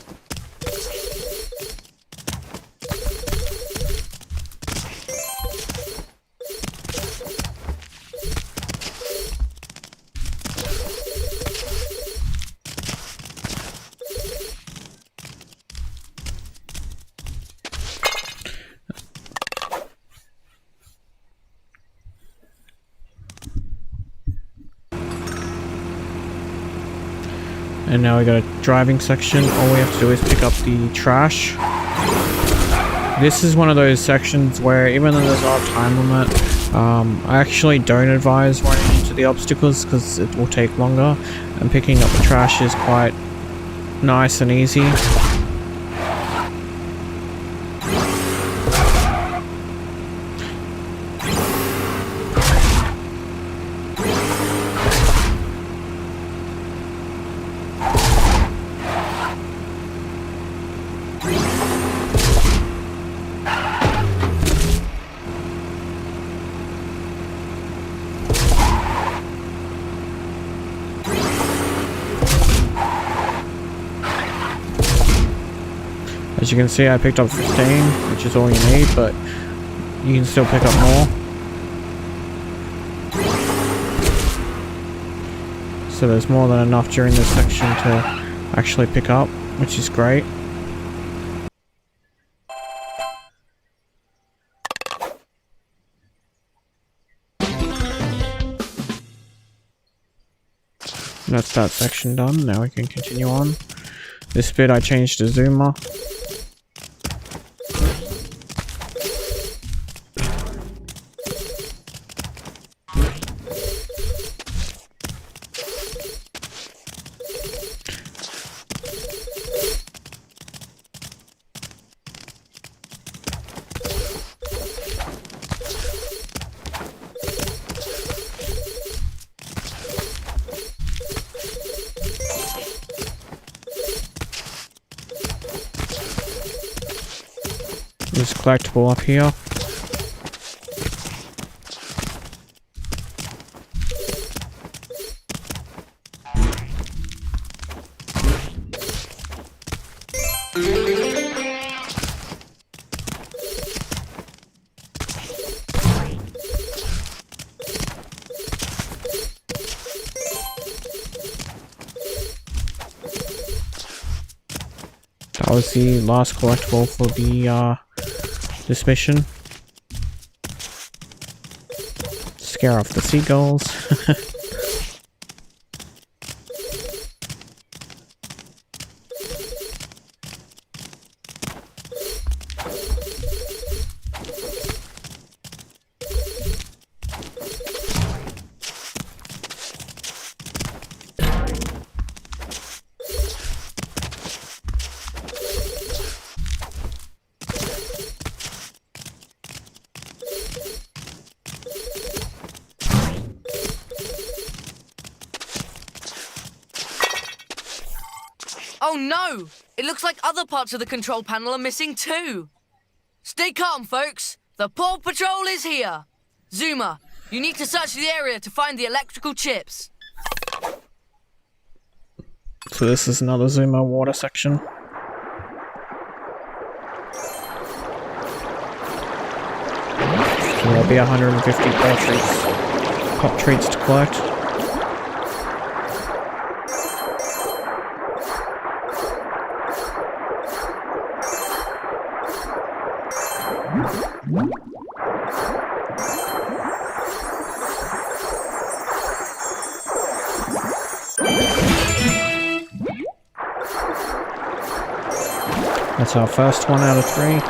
And now we got a driving section. All we have to do is pick up the trash. This is one of those sections where, even though there's not a time limit, I actually don't advise running into the obstacles because it will take longer, and picking up the trash is quite nice and easy. As you can see, I picked up 15, which is all you need, but you can still pick up more. So there's more than enough during this section to actually pick up, which is great. That's that section done. Now we can continue on. This bit I changed to Zuma. There's a collectible up here. That was the last collectible for the this mission. Scare off the seagulls. Oh no! It looks like other parts of the control panel are missing too. Stay calm, folks. The Paw Patrol is here. Zuma, you need to search the area to find the electrical chips. So this is another Zuma water section. So there'll be 150 pop treats to collect. That's our first one out of 3.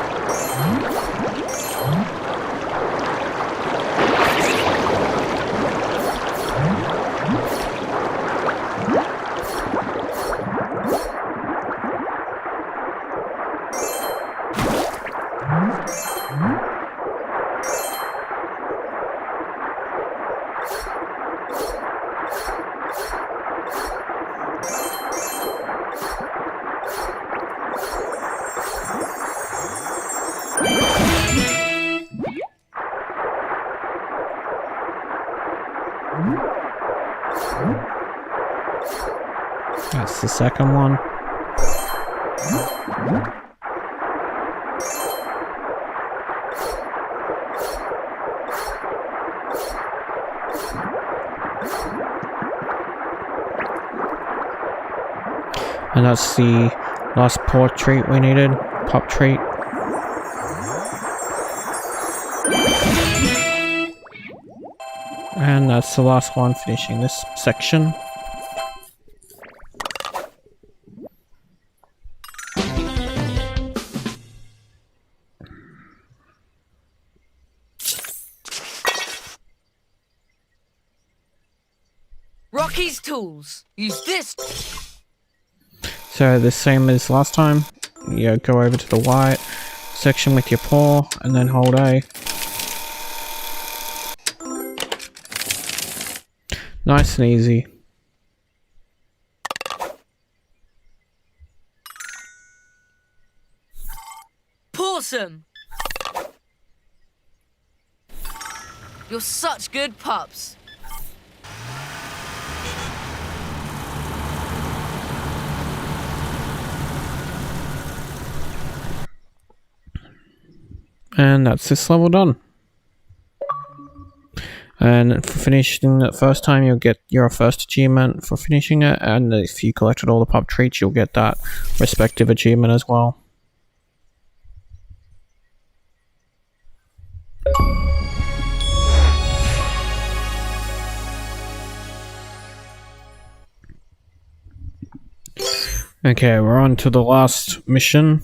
That's the second one. And that's the last paw treat we needed, pop treat. And that's the last one, finishing this section. Rocky's tools. Use this. So the same as last time. You go over to the white section with your paw and then hold A. Nice and easy. Awesome. You're such good pups. And that's this level done. And for finishing it first time, you'll get your first achievement for finishing it, and if you collected all the pop treats, you'll get that respective achievement as well. Okay, we're on to the last mission.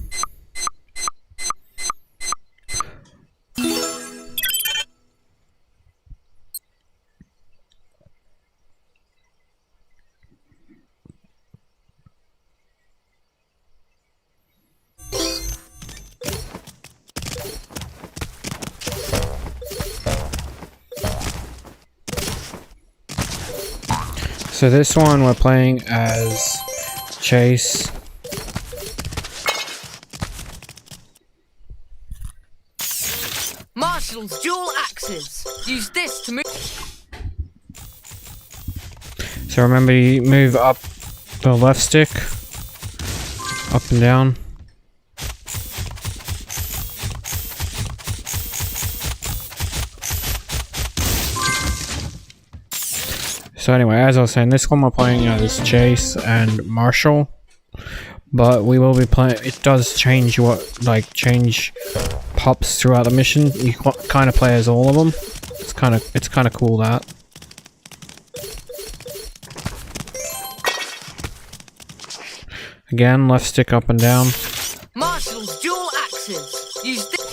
So this one we're playing as Chase. Marshall's dual axes. Use this to move. So remember, you move up the left stick, up and down. So anyway, as I was saying, this one we're playing as Chase and Marshall, but we will be playing. It does change change pups throughout the mission. You kind of play as all of them. It's kind of cool that. Again, left stick up and down. Marshall's dual axes. Use this.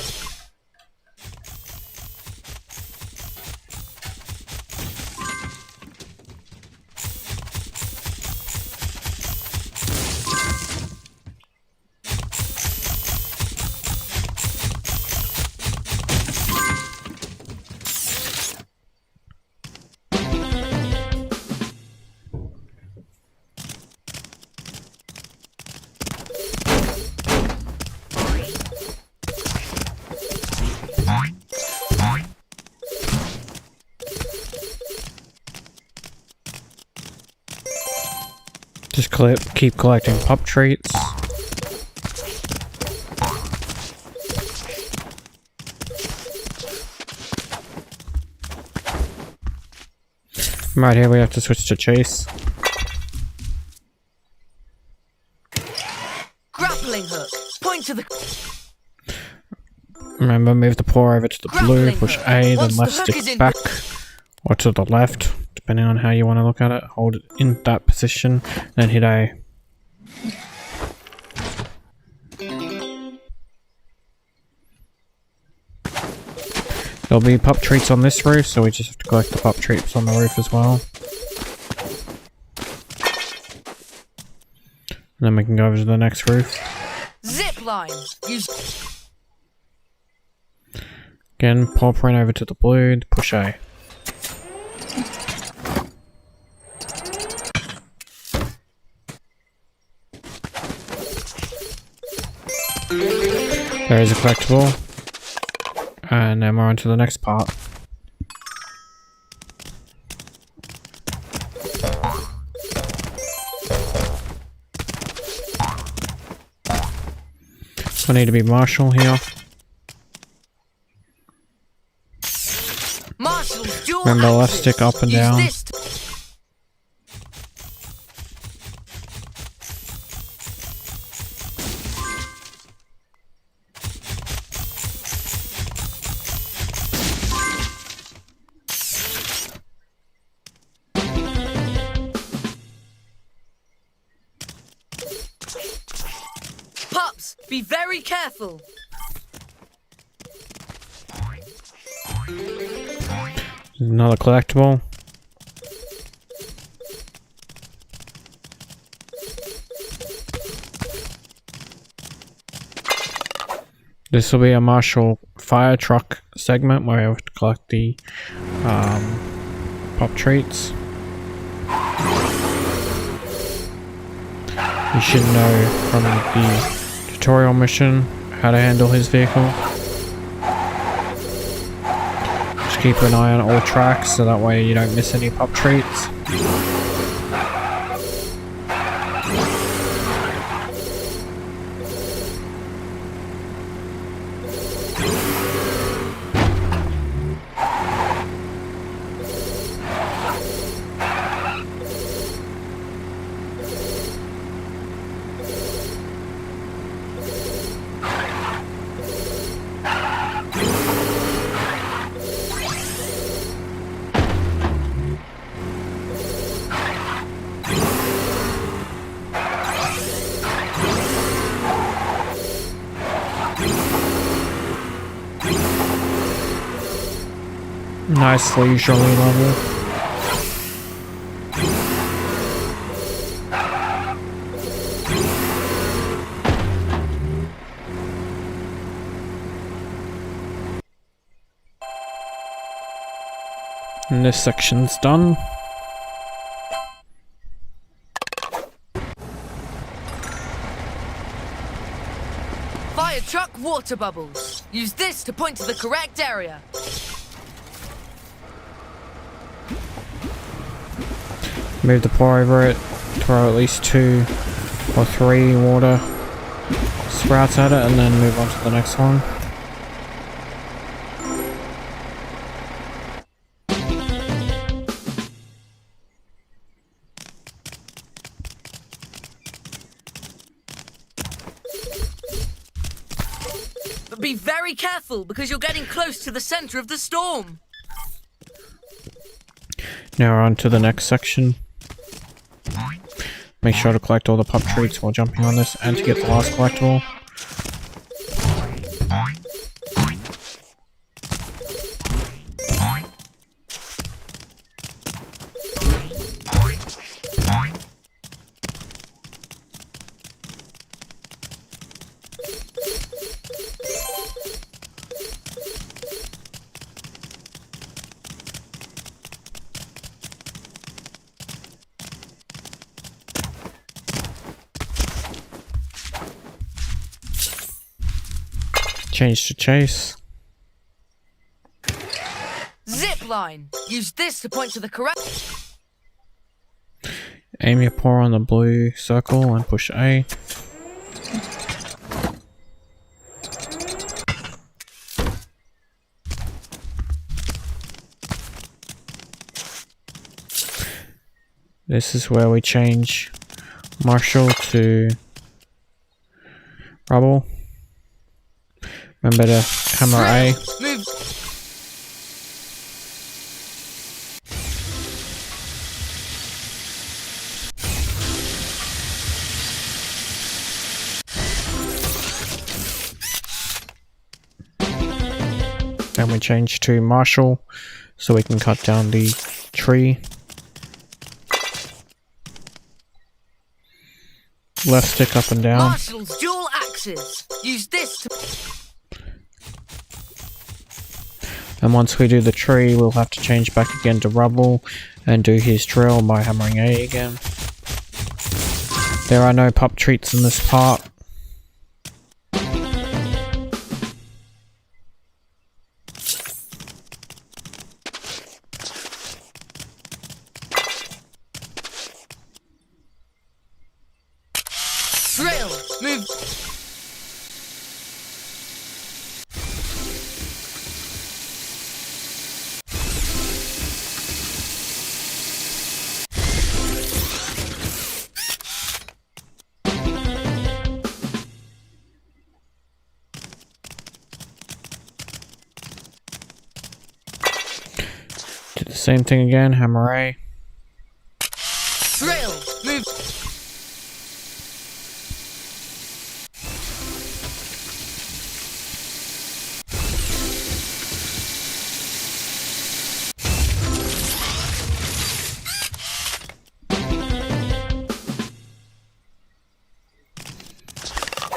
Just keep collecting pup traits. Right here we have to switch to Chase. Grappling hook. Point to the. Remember, move the paw over to the blue, push A, then left stick back, or to the left, depending on how you want to look at it. Hold it in that position, then hit A. There'll be pup treats on this roof, so we just have to collect the pup treats on the roof as well. And then we can go over to the next roof. Zip line. Use. Again, paw print over to the blue, push A. There is a collectible. And then we're on to the next part. So I need to be Marshall here. Remember, left stick up and down. Pups, be very careful. Another collectible. This will be a Marshall fire truck segment where I have to collect the pup traits. You should know from the tutorial mission how to handle his vehicle. Just keep an eye on all tracks so that way you don't miss any pup traits. Nice leisurely level. And this section's done. Fire truck water bubbles. Use this to point to the correct area. Move the pour over it, throw at least 2 or 3 water sprouts at it, and then move on to the next one. But be very careful because you're getting close to the center of the storm. Now we're on to the next section. Make sure to collect all the pop treats while jumping on this and to get the last collectible. Change to chase. Zip line. Use this to point to the correct. Aim your paw on the blue circle and push A. This is where we change Marshall to Rubble. Remember to hammer A. Move. Then we change to Marshall so we can cut down the tree. Left stick up and down. Marshall's dual axes. Use this to... And once we do the tree, we'll have to change back again to Rubble and do his drill by hammering A again. There are no pop treats in this part. Drill. Move. Do the same thing again, hammer A. Drill. Move.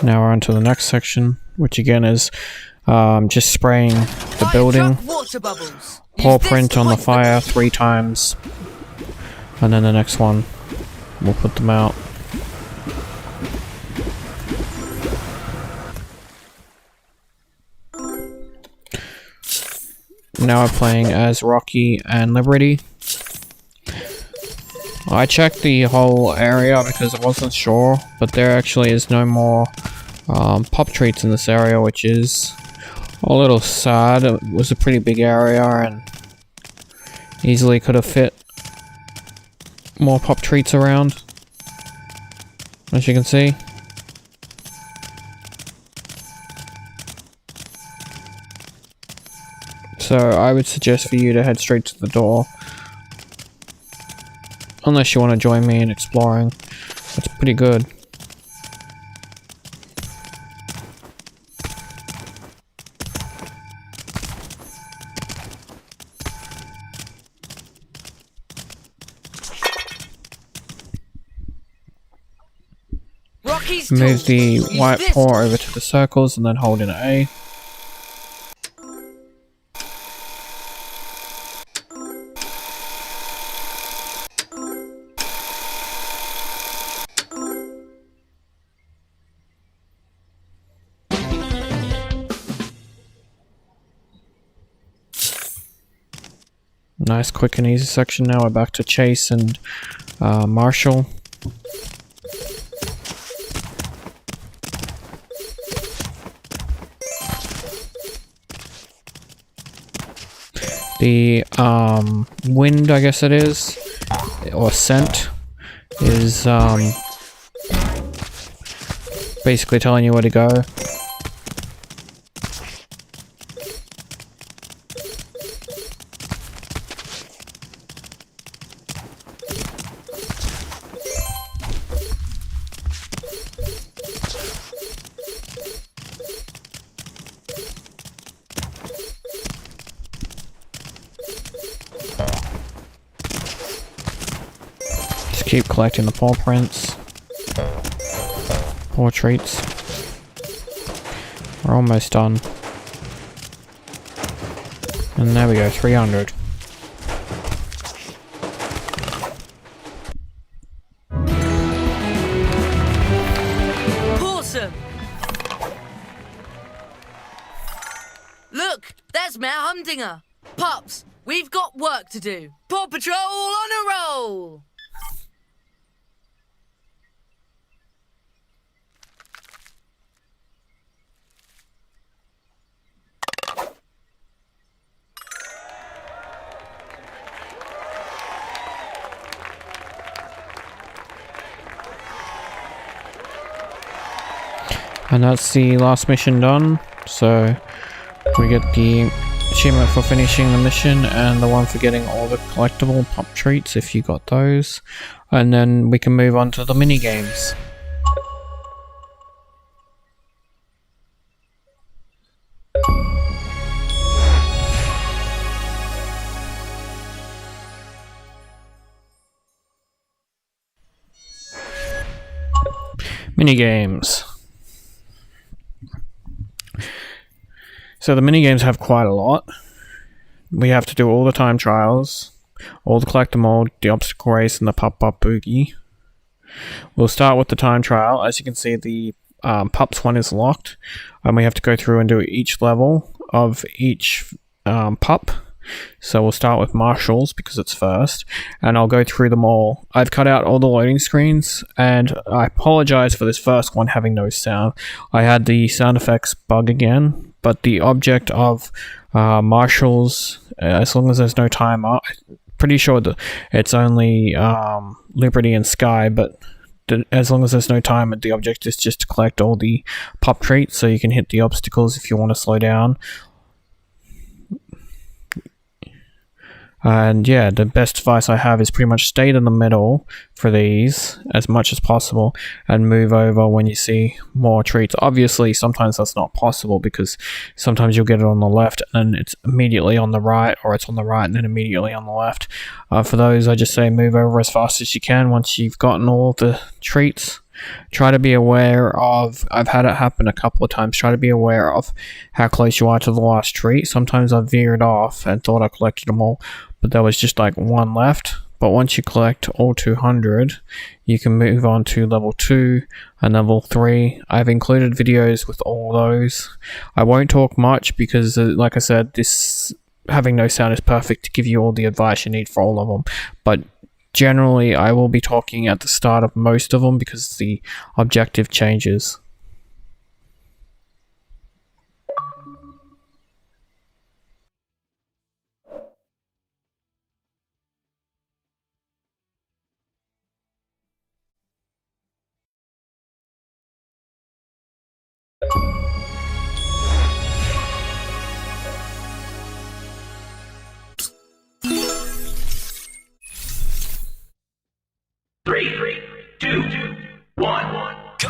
Now we're on to the next section, which again is just spraying the building. Water bubbles. Paw print on the fire 3 times. And then the next one, we'll put them out. Now we're playing as Rocky and Liberty. I checked the whole area because I wasn't sure, but there actually is no more pop treats in this area, which is a little sad. It was a pretty big area and easily could have fit more pop treats around, as you can see. So I would suggest for you to head straight to the door, unless you want to join me in exploring. It's pretty good. Rocky's Move the tools. white Use this. paw over to the circles and then hold in A. Nice, quick and easy section. Now we're back to chase and Marshall. The wind, I guess it is, or scent, is basically telling you where to go. Just keep collecting the paw prints. Portraits. We're almost done. And there we go, 300. Awesome! Look, there's Mayor Humdinger. Pups, we've got work to do. Paw Patrol on a roll! And that's the last mission done, so we get the achievement for finishing the mission and the one for getting all the collectible pup treats if you got those, and then we can move on to the mini games. Mini games. So the minigames have quite a lot. We have to do all the time trials, all the collector mode, the obstacle race, and the pop-up boogie. We'll start with the time trial. As you can see, the pups one is locked, and we have to go through and do each level of each pup. So we'll start with Marshall's because it's first, and I'll go through them all. I've cut out all the loading screens, and I apologize for this first one having no sound. I had the sound effects bug again. But the object of Marshall's, as long as there's no timer, I'm pretty sure that it's only Liberty and Sky, but as long as there's no timer, the object is just to collect all the pup treats, so you can hit the obstacles if you want to slow down. And yeah, the best advice I have is pretty much stay in the middle for these as much as possible and move over when you see more treats. Obviously, sometimes that's not possible because sometimes you'll get it on the left and it's immediately on the right, or it's on the right and then immediately on the left. For those, I just say move over as fast as you can once you've gotten all the treats. Try to be aware of, I've had it happen a couple of times, try to be aware of how close you are to the last treat. Sometimes I veered off and thought I collected them all, but there was just like one left. But once you collect all 200, you can move on to level 2 and level 3. I've included videos with all those. I won't talk much because, like I said, this having no sound is perfect to give you all the advice you need for all of them. But generally, I will be talking at the start of most of them because the objective changes. Three, two, one, go.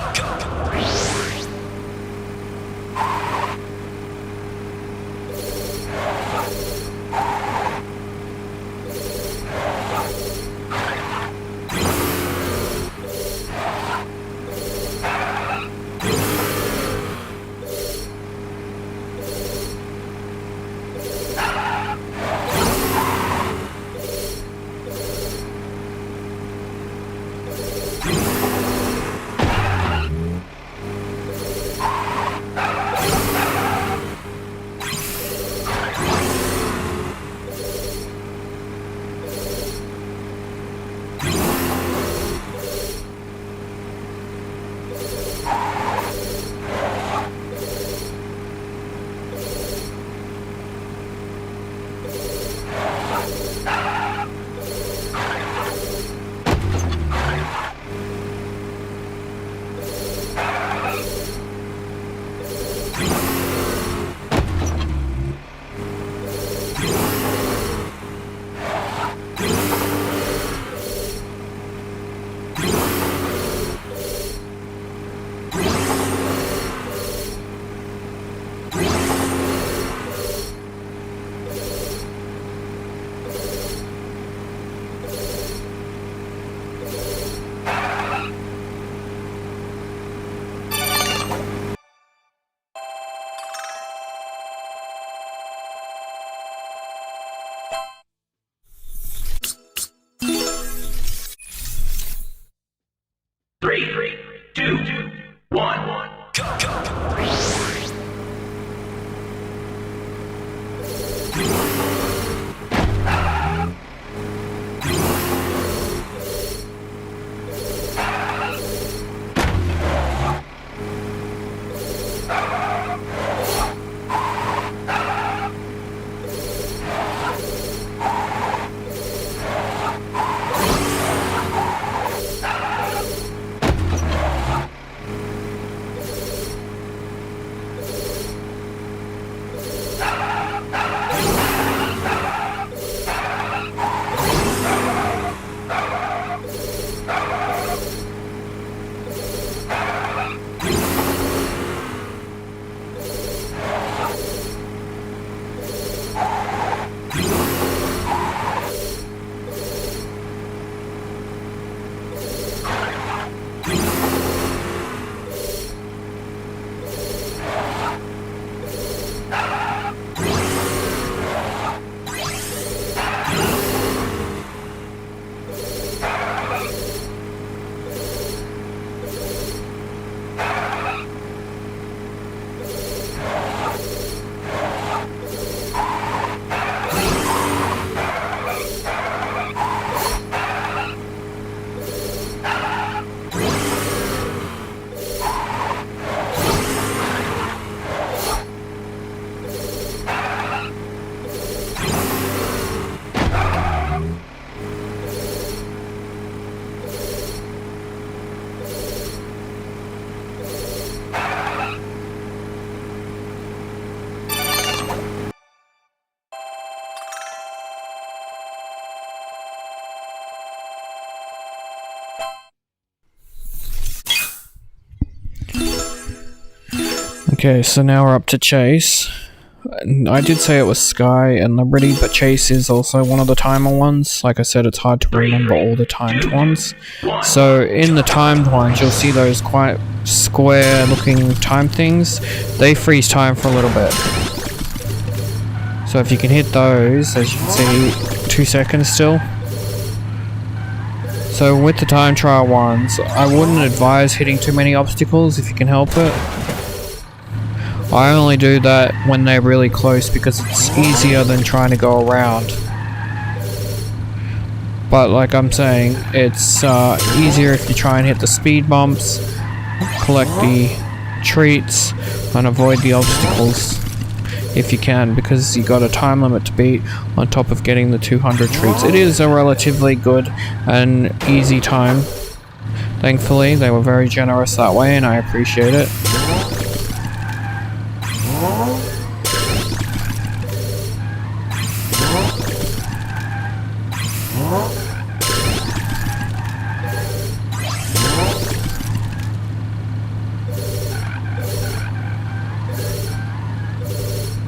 Okay, so now we're up to Chase. I did say it was Sky and Liberty, but Chase is also one of the timer ones. Like I said, it's hard to remember all the timed ones. So in the timed ones, you'll see those quite square looking time things. They freeze time for a little bit. So if you can hit those, as you can see, 2 seconds still. So with the time trial ones, I wouldn't advise hitting too many obstacles if you can help it. I only do that when they're really close because it's easier than trying to go around. But like I'm saying, it's easier if you try and hit the speed bumps, collect the treats, and avoid the obstacles if you can, because you got a time limit to beat on top of getting the 200 treats. It is a relatively good and easy time. Thankfully, they were very generous that way and I appreciate it.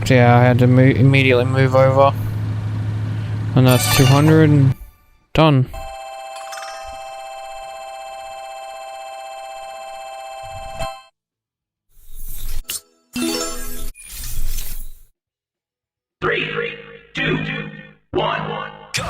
Yeah, I had to immediately move over. And that's 200 and done. Three, two, one, go.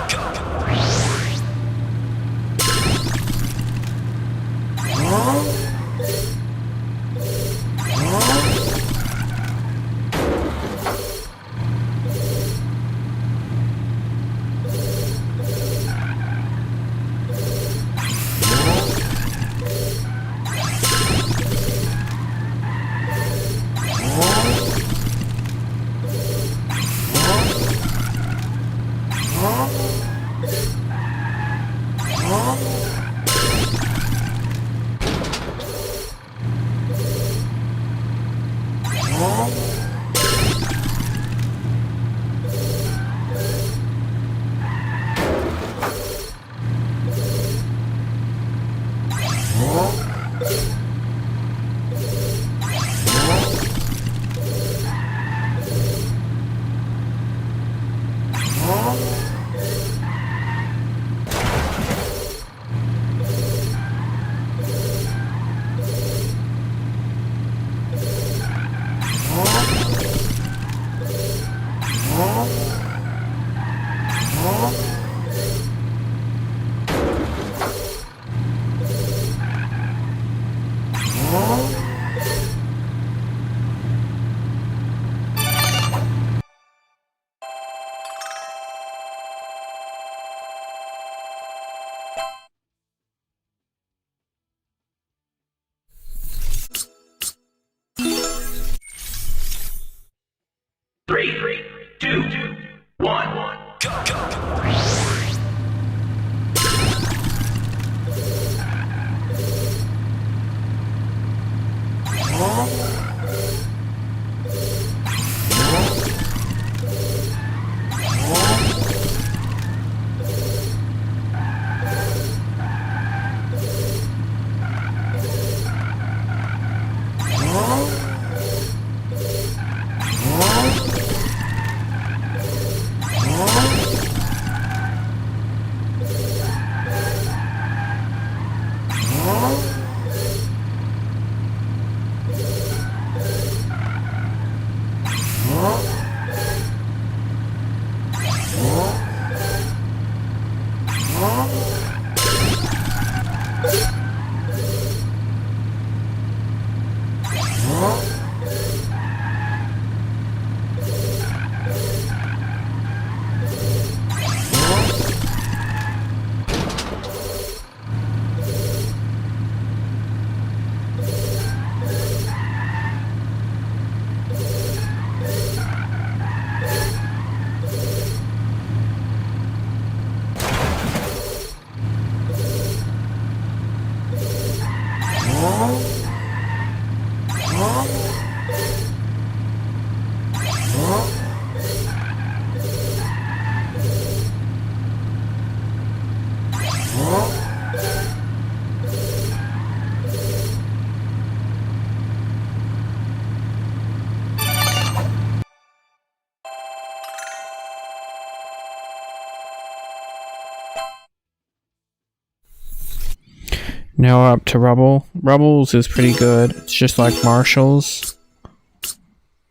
Now we're up to Rubble. Rubble's is pretty good. It's just like Marshall's.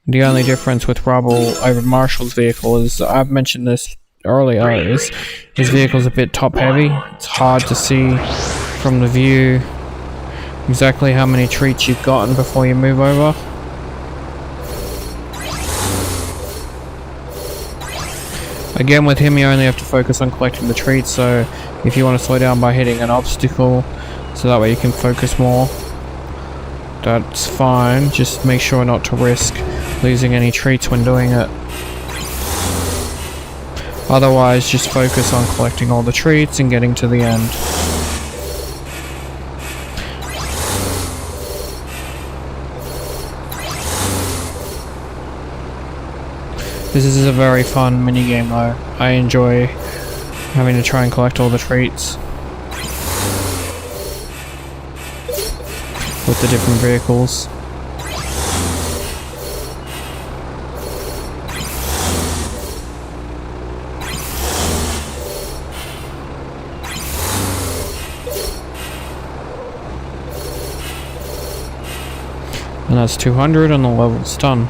The only difference with Rubble over Marshall's vehicle is, I've mentioned this earlier, is his vehicle's a bit top heavy. It's hard to see from the view exactly how many treats you've gotten before you move over. Again, with him you only have to focus on collecting the treats, so if you want to slow down by hitting an obstacle, so that way you can focus more, that's fine. Just make sure not to risk losing any treats when doing it. Otherwise, just focus on collecting all the treats and getting to the end. This is a very fun minigame though. I enjoy having to try and collect all the treats with the different vehicles. And that's 200 and the level's done.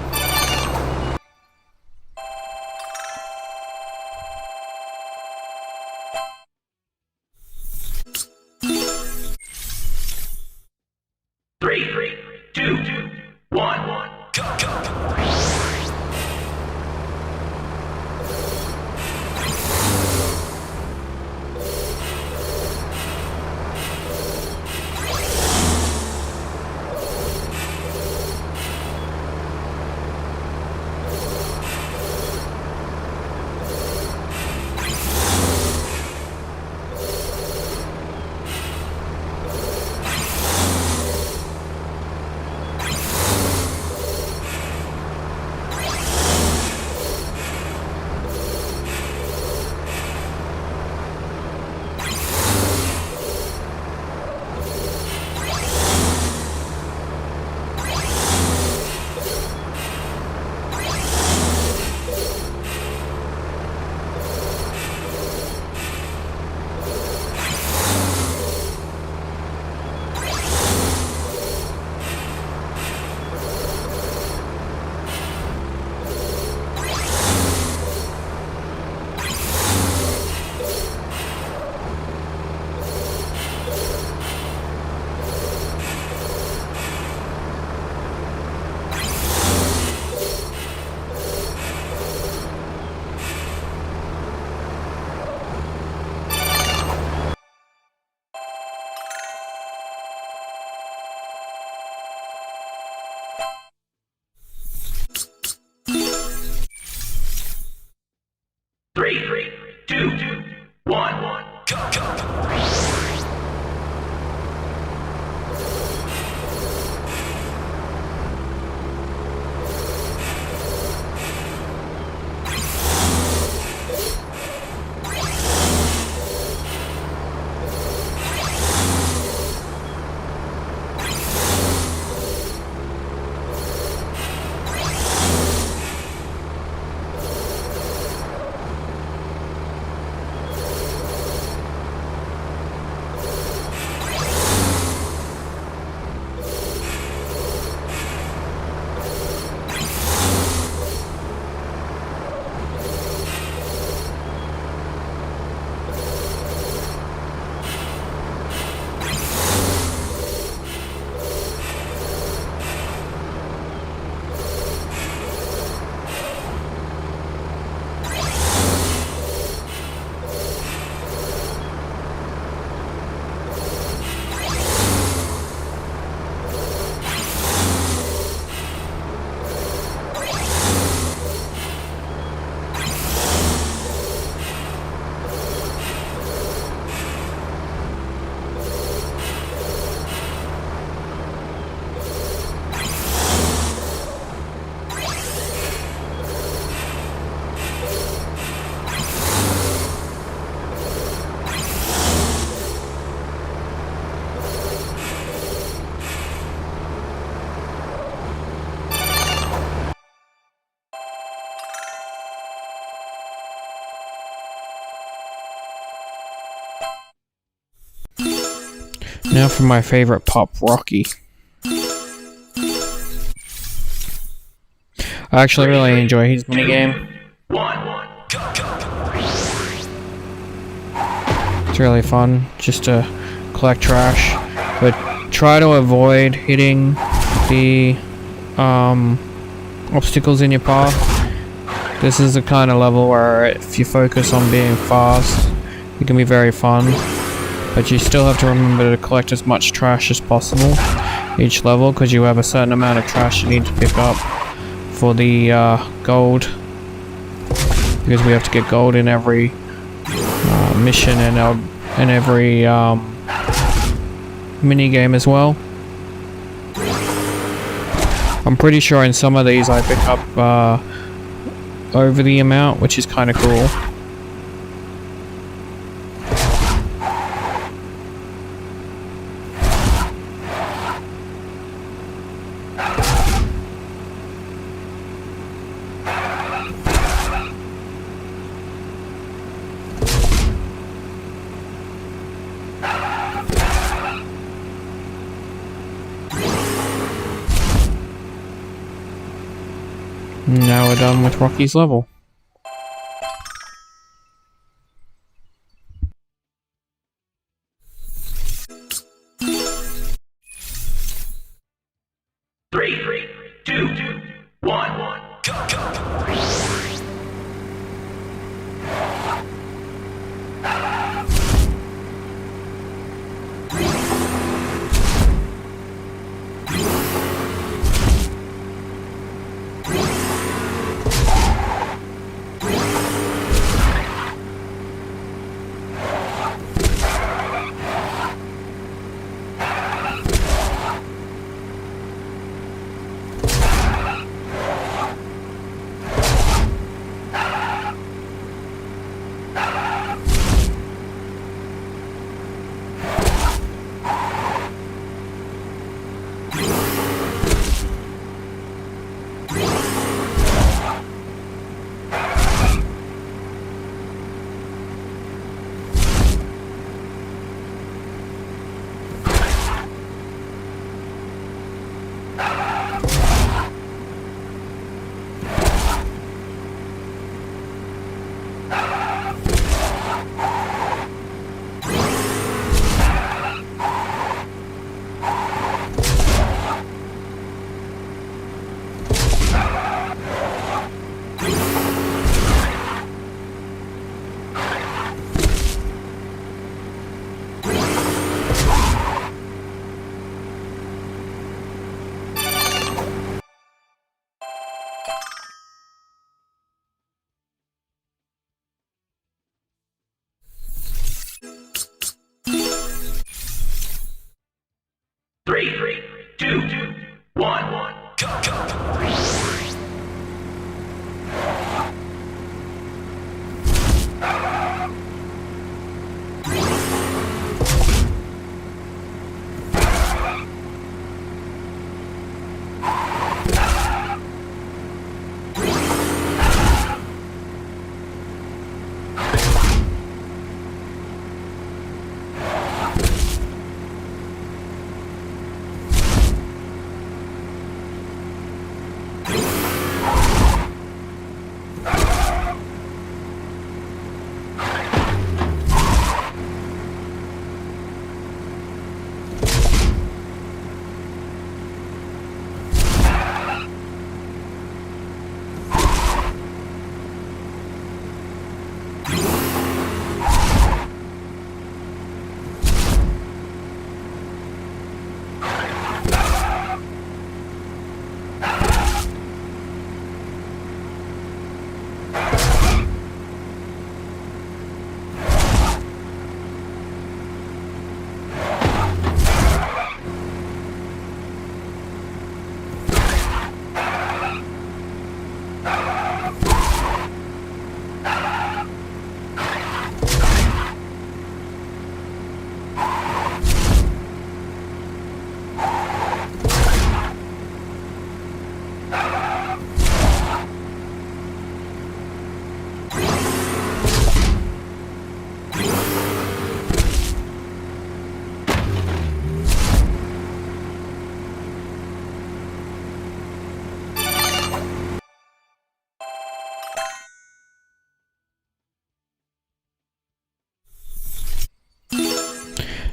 Three, two, one, go. Three, two, one, go. Now for my favorite pup, Rocky. I actually really enjoy his minigame. It's really fun just to collect trash, but try to avoid hitting the obstacles in your path. This is the kind of level where if you focus on being fast, it can be very fun, but you still have to remember to collect as much trash as possible each level, because you have a certain amount of trash you need to pick up for the gold, because we have to get gold in every mission and every mini game as well. I'm pretty sure in some of these I pick up over the amount, which is kind of cool. Now we're done with Rocky's level. Three, two, one, go.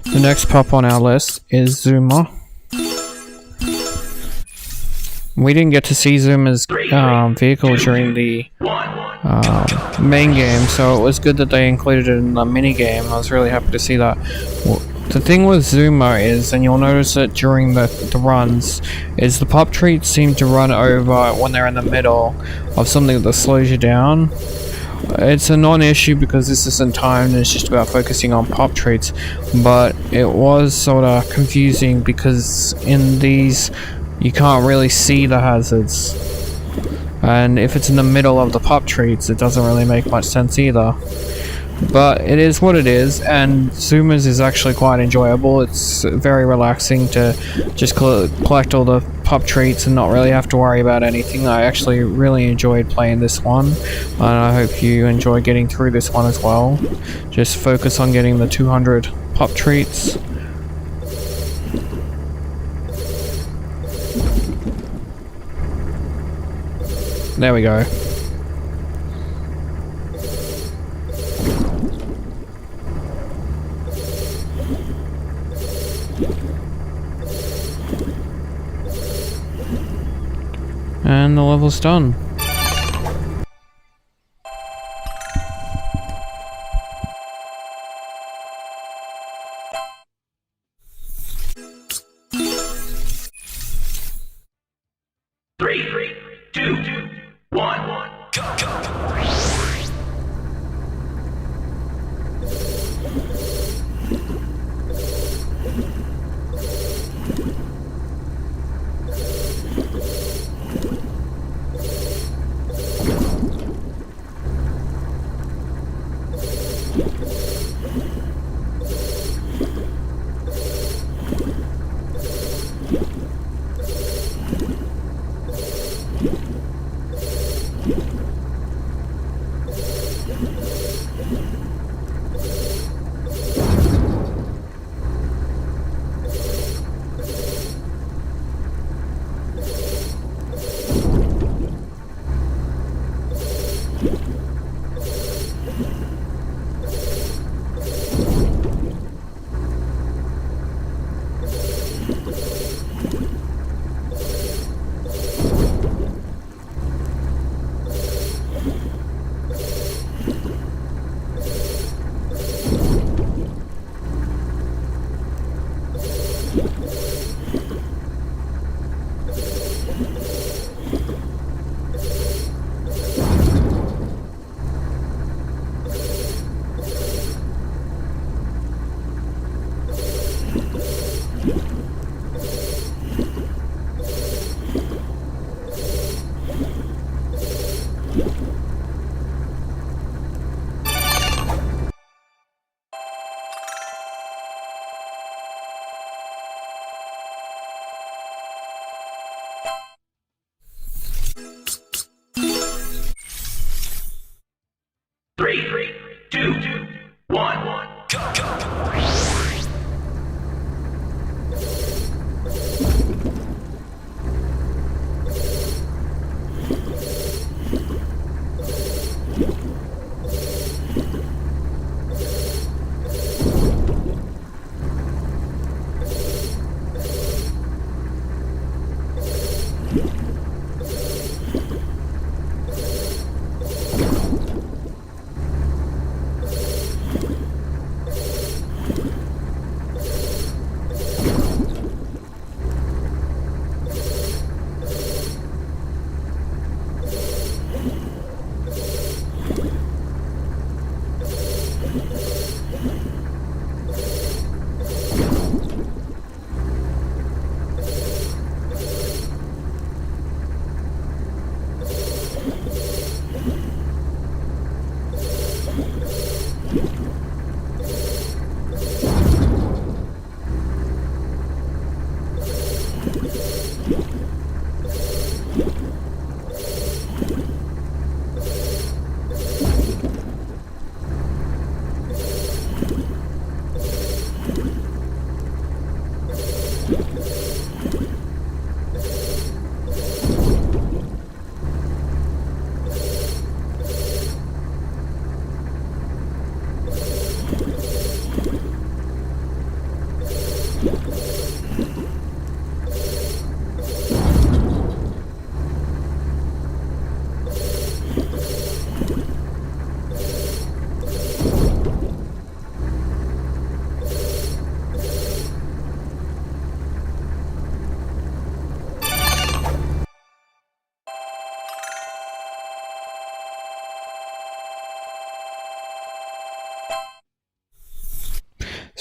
The next pup on our list is Zuma. We didn't get to see Zuma's vehicle during the main game, so it was good that they included it in the mini game. I was really happy to see that. The thing with Zuma is, and you'll notice it during the runs, is the pop treats seem to run over when they're in the middle of something that slows you down. It's a non-issue because this isn't timed and it's just about focusing on pop treats, but it was sort of confusing because in these you can't really see the hazards, and if it's in the middle of the pop treats it doesn't really make much sense either. But it is what it is, and Zuma's is actually quite enjoyable. It's very relaxing to just collect all the pop treats and not really have to worry about anything. I actually really enjoyed playing this one, and I hope you enjoy getting through this one as well. Just focus on getting the 200 pop treats. There we go. And the level's done. Three, two, one, go.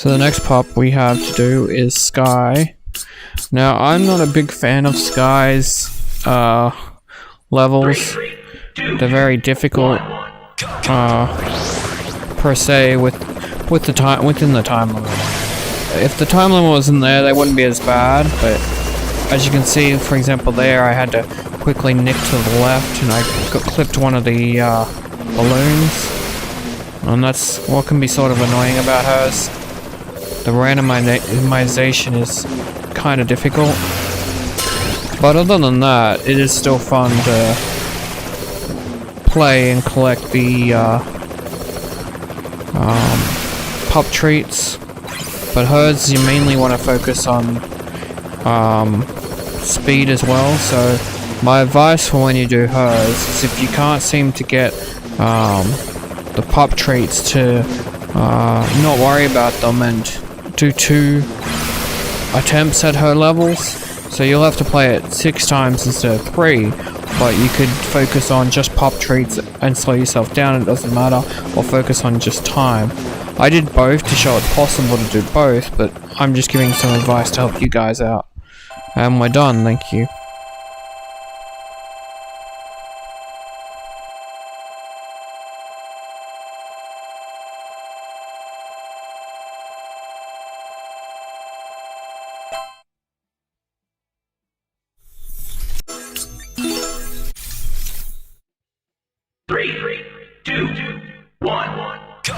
So the next pup we have to do is Sky. Now, I'm not a big fan of Sky's levels. They're very difficult, per se, with the time within the time limit. If the time limit wasn't there, they wouldn't be as bad. But as you can see, for example, there I had to quickly nick to the left, and I clipped one of the balloons, and that's what can be sort of annoying about hers. The randomization is kind of difficult, but other than that, it is still fun to play and collect the pup treats. But hers, you mainly want to focus on speed as well. So my advice for when you do hers is, if you can't seem to get the pup traits, to not worry about them and do 2 attempts at her levels. So you'll have to play it 6 times instead of 3, but you could focus on just pup traits and slow yourself down, it doesn't matter, or focus on just time. I did both to show it's possible to do both, but I'm just giving some advice to help you guys out. And we're done, thank you. Three, two, one, go.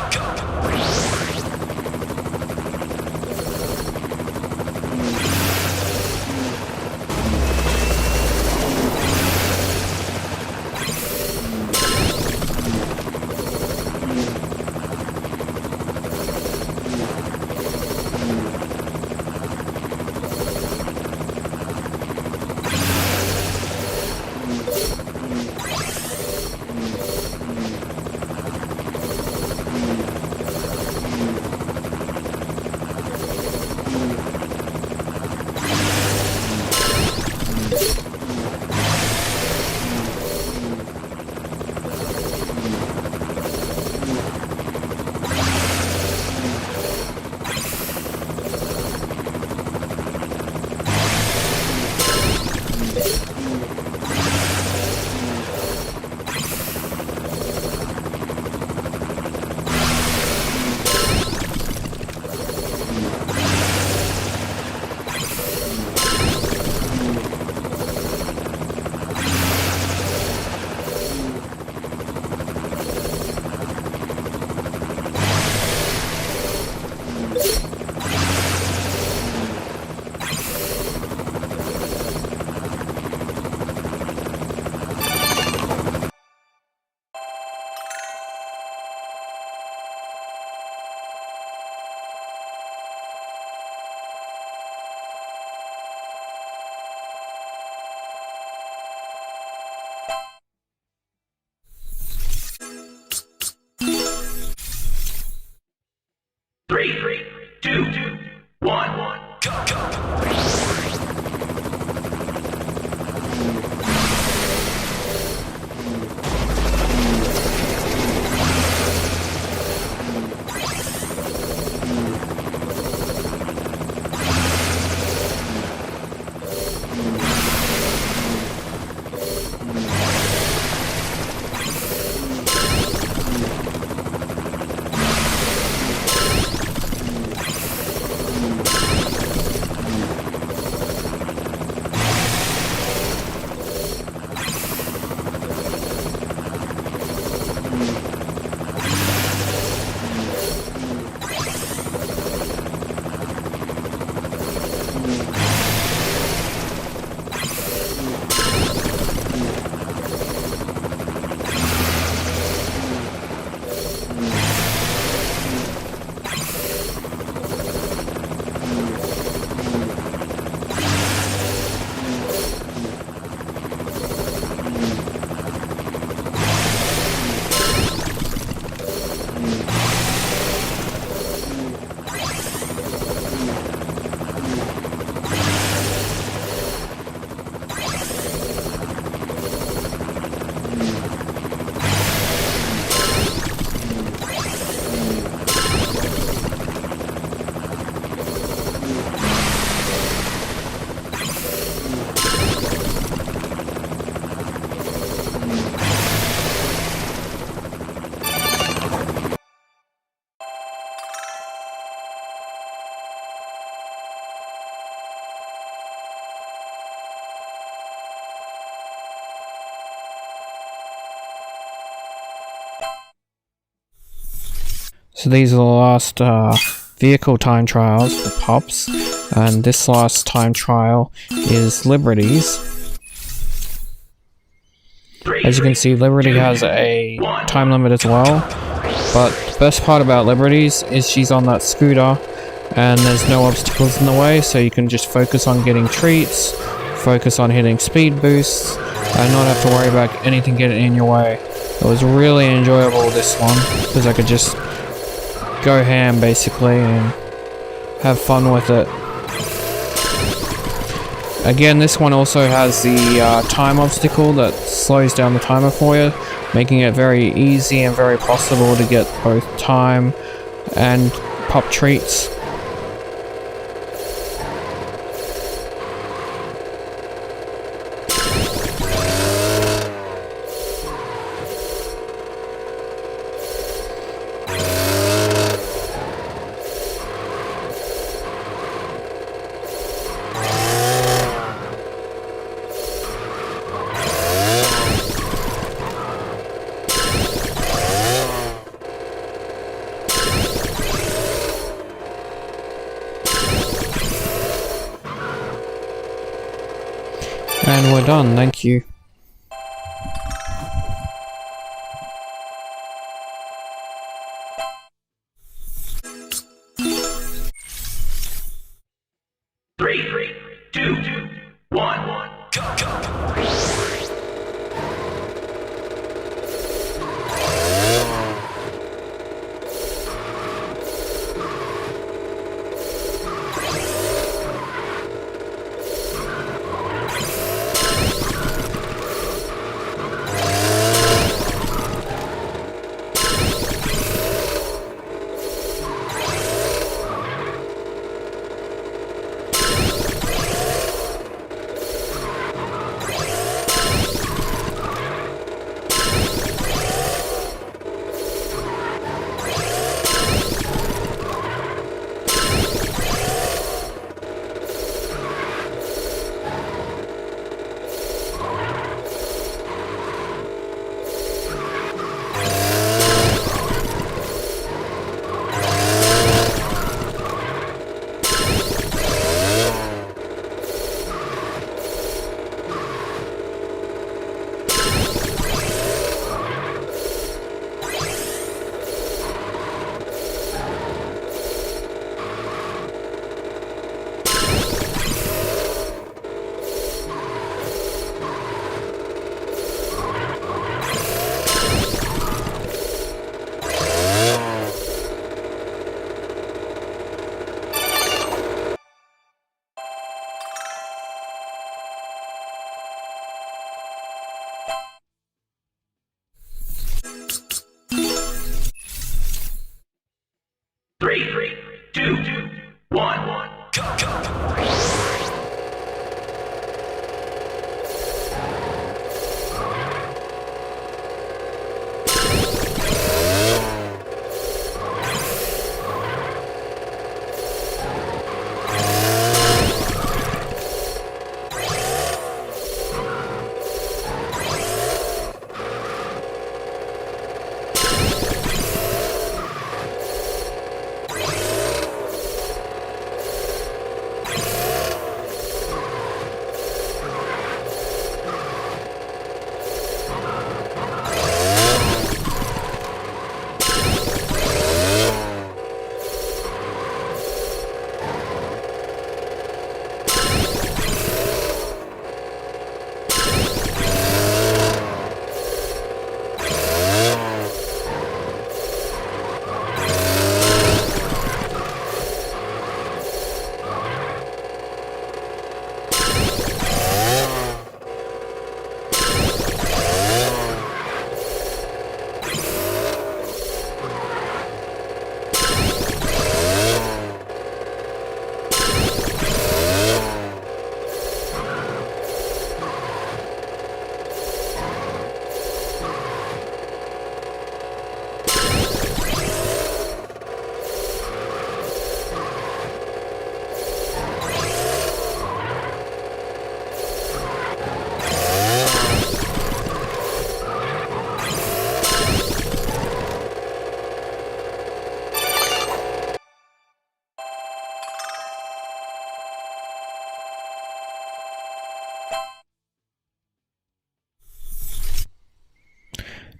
So these are the last vehicle time trials for Pops, and this last time trial is Liberty's. As you can see, Liberty has a time limit as well, but the best part about Liberty's is she's on that scooter and there's no obstacles in the way, so you can just focus on getting treats, focus on hitting speed boosts, and not have to worry about anything getting in your way. It was really enjoyable, this one, because I could just go ham basically and have fun with it. Again, this one also has the time obstacle that slows down the timer for you, making it very easy and very possible to get both time and pop treats. And we're done, thank you. Three, two, one, go. Three, two, one, go.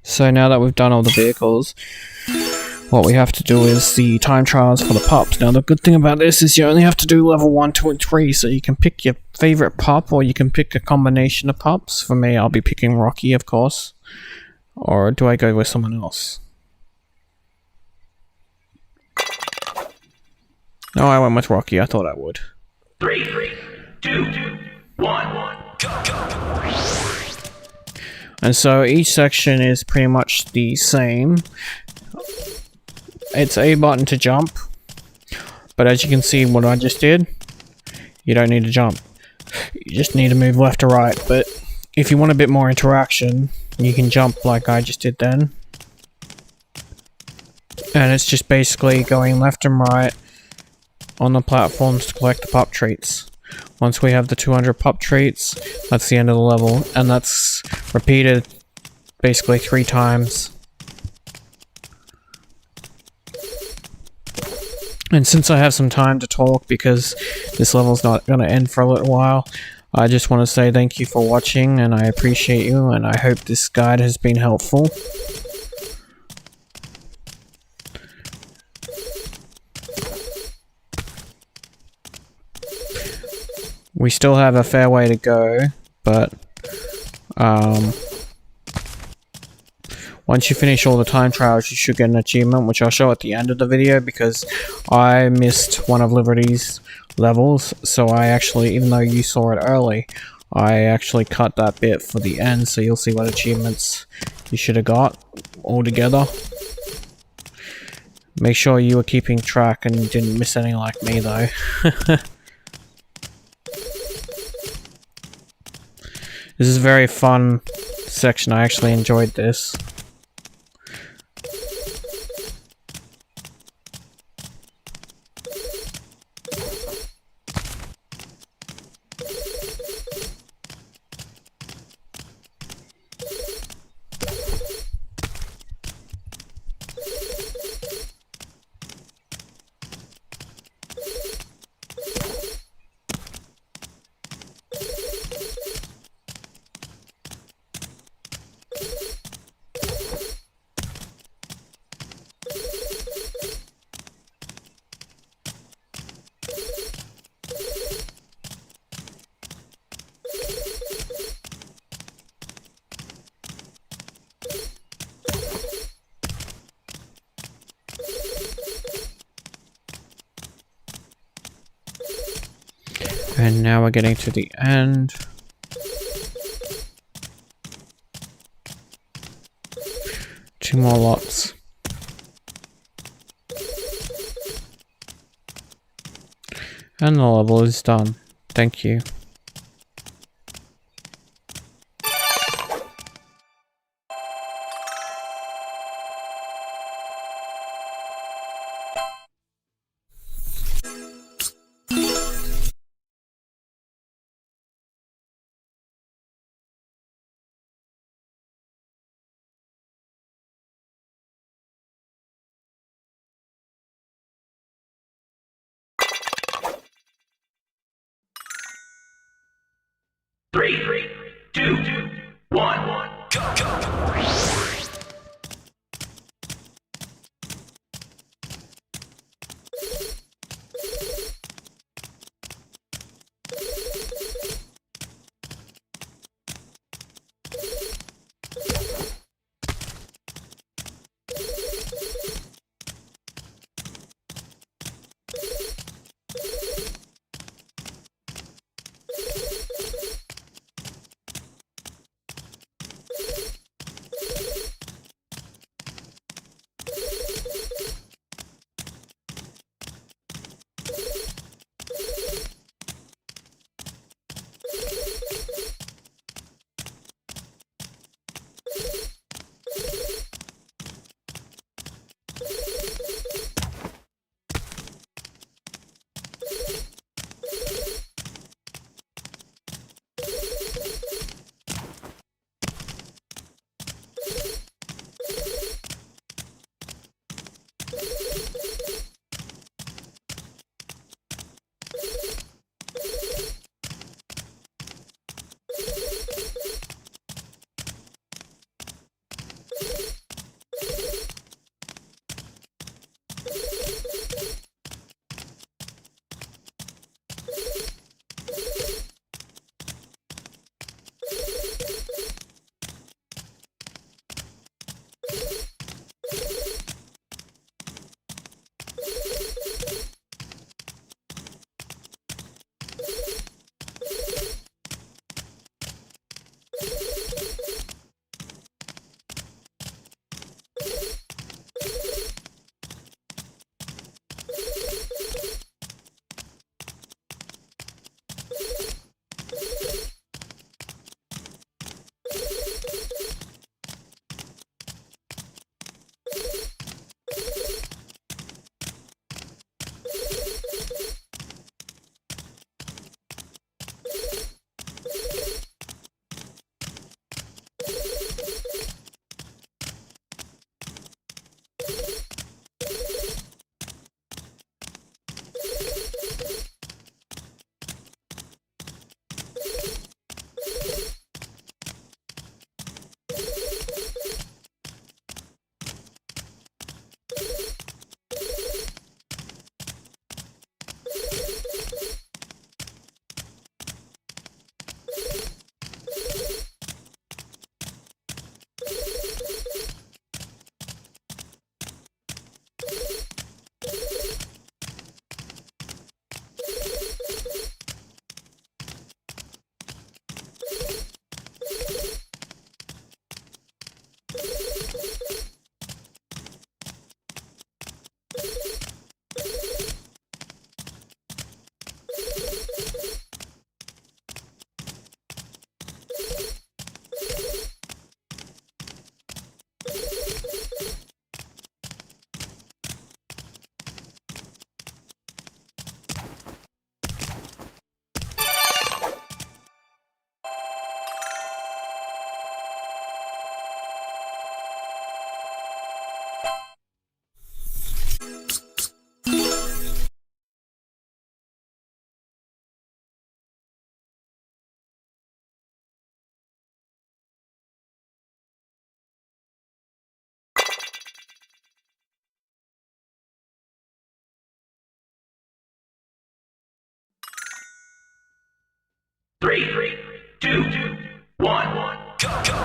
So now that we've done all the vehicles, what we have to do is the time trials for the pups. Now the good thing about this is you only have to do level 1, 2, and 3, so you can pick your favorite pup, or you can pick a combination of pups. For me, I'll be picking Rocky, of course. Or do I go with someone else? No, I went with Rocky. I thought I would. 3, 2, 1, go. And so each section is pretty much the same. It's A button to jump, but as you can see what I just did, you don't need to jump. You just need to move left to right, but if you want a bit more interaction, you can jump like I just did then. And it's just basically going left and right on the platforms to collect the pup treats. Once we have the 200 pup treats, that's the end of the level, and that's repeated basically 3 times. And since I have some time to talk, because this level's not going to end for a little while, I just want to say thank you for watching, and I appreciate you, and I hope this guide has been helpful. We still have a fair way to go, but once you finish all the time trials, you should get an achievement, which I'll show at the end of the video, because I missed one of Liberty's levels, so I actually, even though you saw it early, I actually cut that bit for the end, so you'll see what achievements you should have got all together. Make sure you were keeping track and didn't miss any like me, though. This is a very fun section. I actually enjoyed this. And now we're getting to the end. Two more lots. And the level is done. Thank you. Three, two, one, go. 3, 2, 1, go.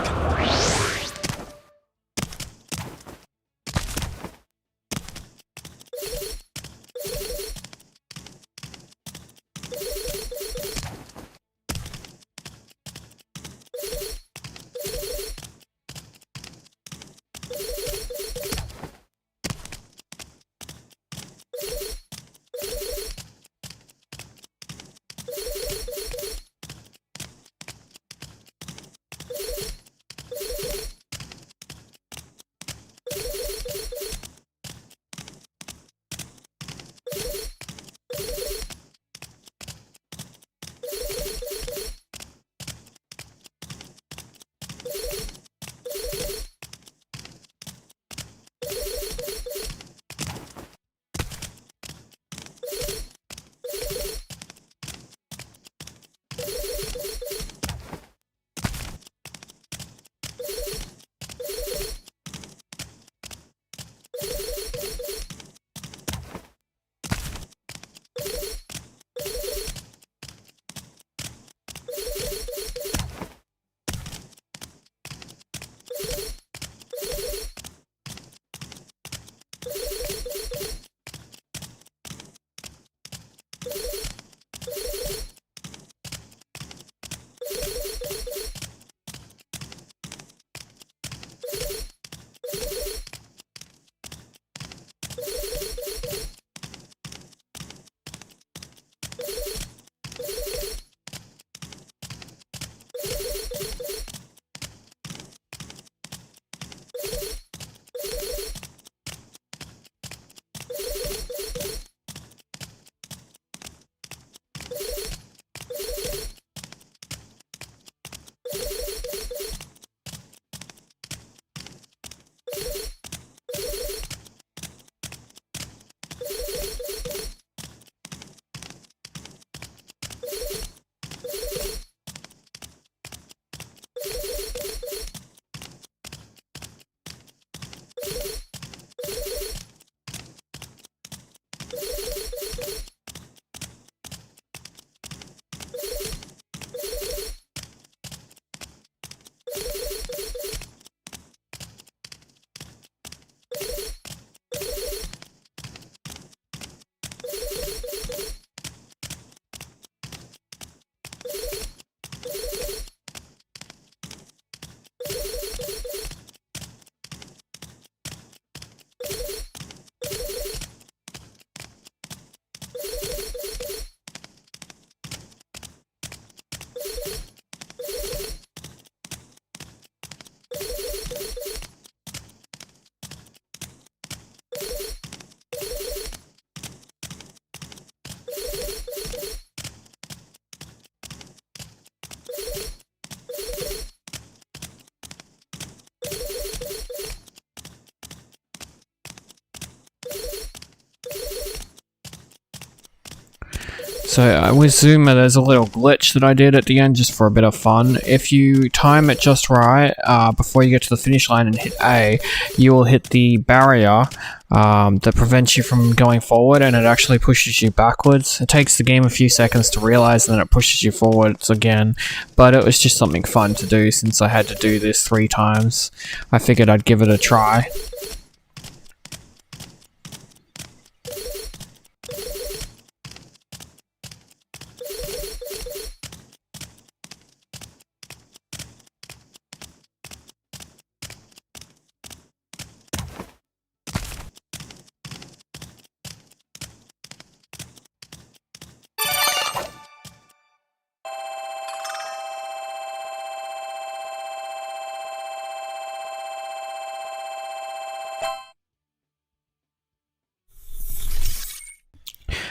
So with Zuma, there's a little glitch that I did at the end just for a bit of fun. If you time it just right before you get to the finish line and hit A, you will hit the barrier that prevents you from going forward, and it actually pushes you backwards. It takes the game a few seconds to realize, and then it pushes you forwards again. But it was just something fun to do since I had to do this 3 times. I figured I'd give it a try.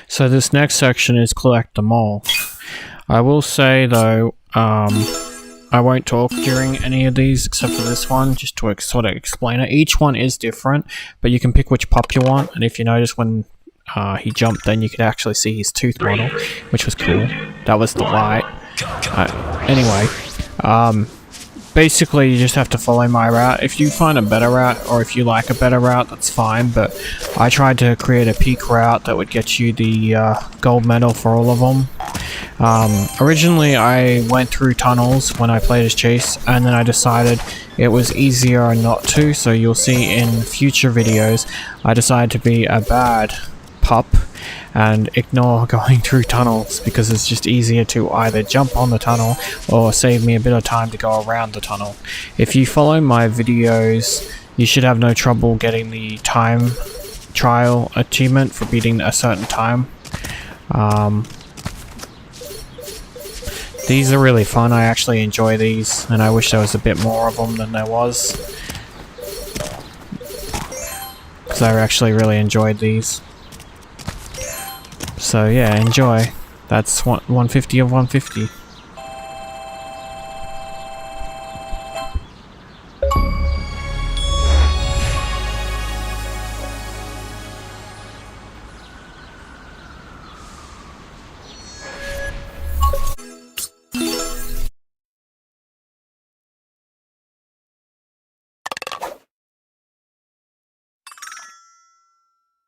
So this next section is collect them all. I will say though, I won't talk during any of these except for this one, just to sort of explain it. Each one is different, but you can pick which pup you want, and if you notice when he jumped, then you could actually see his tooth model, which was cool. That was the light. Anyway, basically you just have to follow my route. If you find a better route, or if you like a better route, that's fine, but I tried to create a peak route that would get you the gold medal for all of them. Originally I went through tunnels when I played as Chase, and then I decided it was easier not to, so you'll see in future videos I decided to be a bad pup and ignore going through tunnels because it's just easier to either jump on the tunnel or save me a bit of time to go around the tunnel. If you follow my videos, you should have no trouble getting the time trial achievement for beating a certain time. These are really fun. I actually enjoy these, and I wish there was a bit more of them than there was, because I actually really enjoyed these. So yeah, enjoy. That's 150 of 150.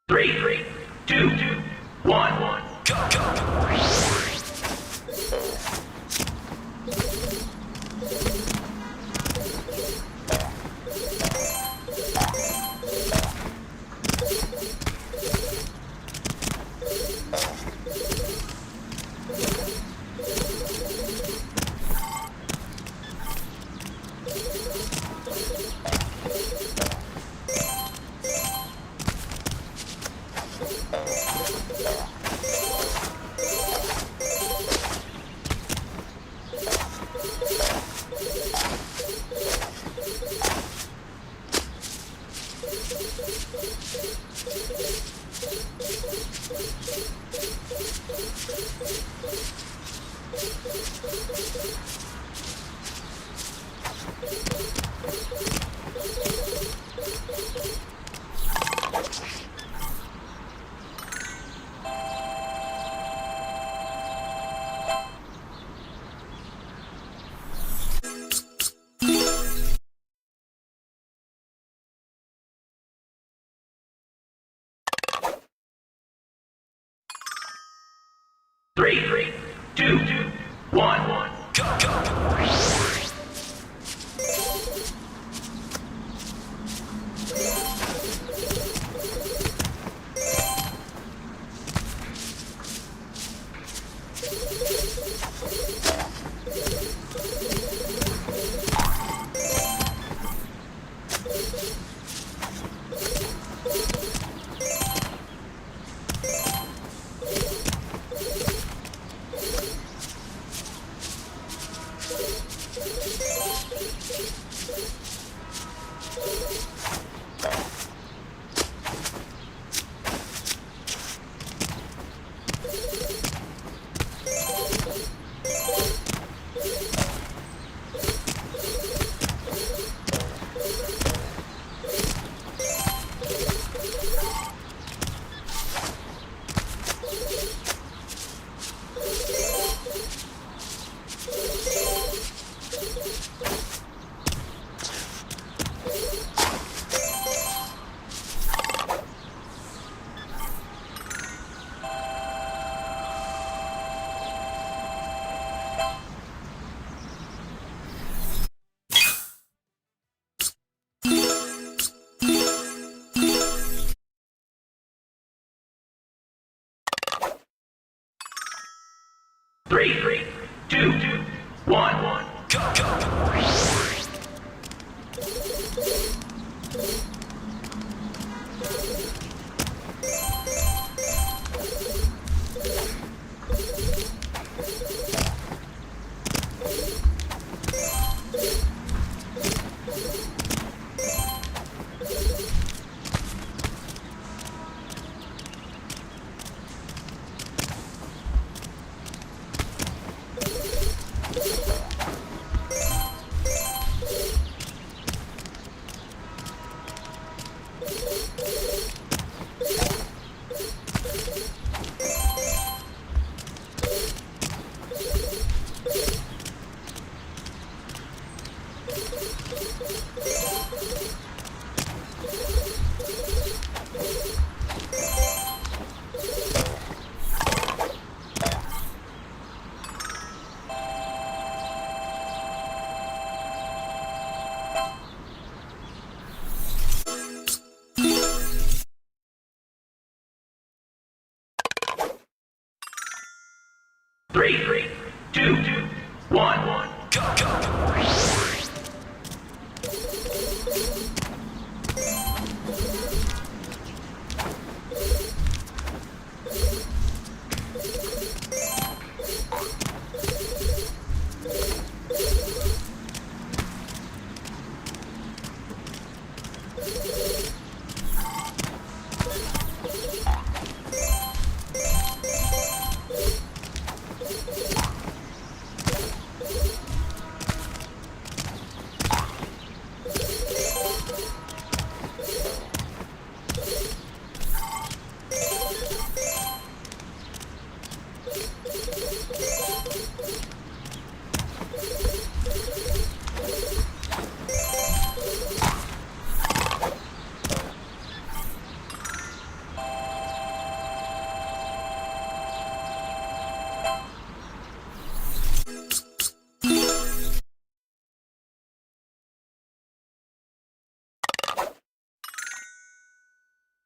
Three, two, one, go. Three, two, one, go. 3, 2, 1, go. 3, 2, 1, go.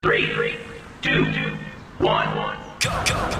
3, 2, 1, go.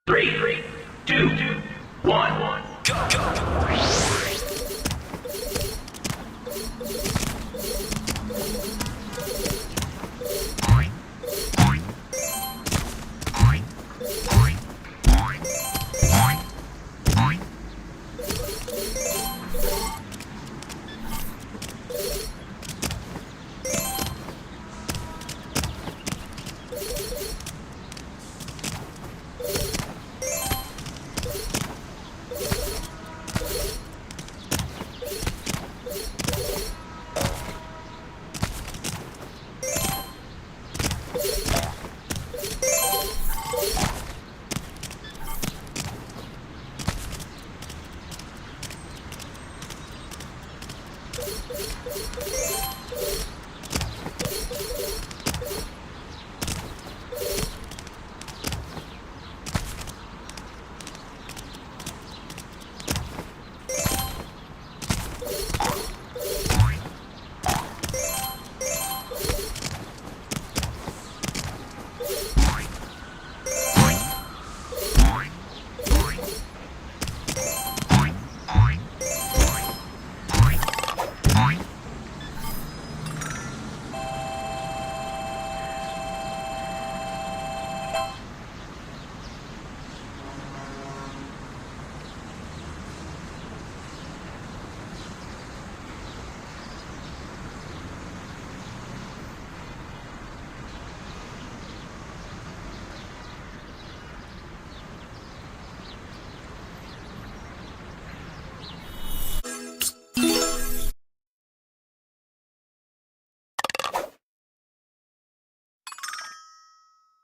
Three, two, 1, go.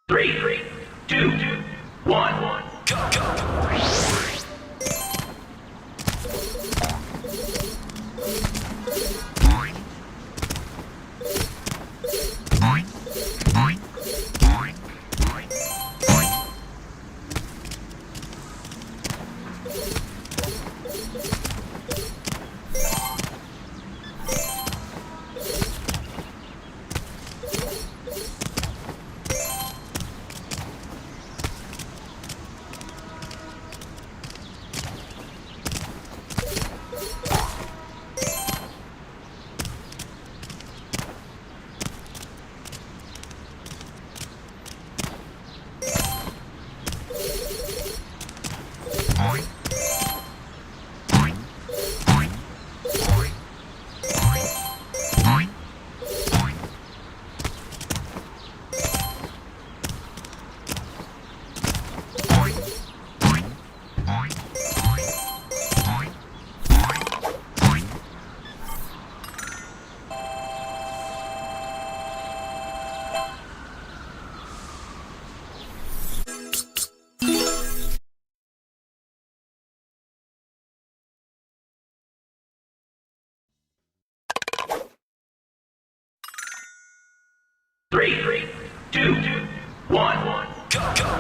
Three, two, 1, go. 3, 2, 1, go.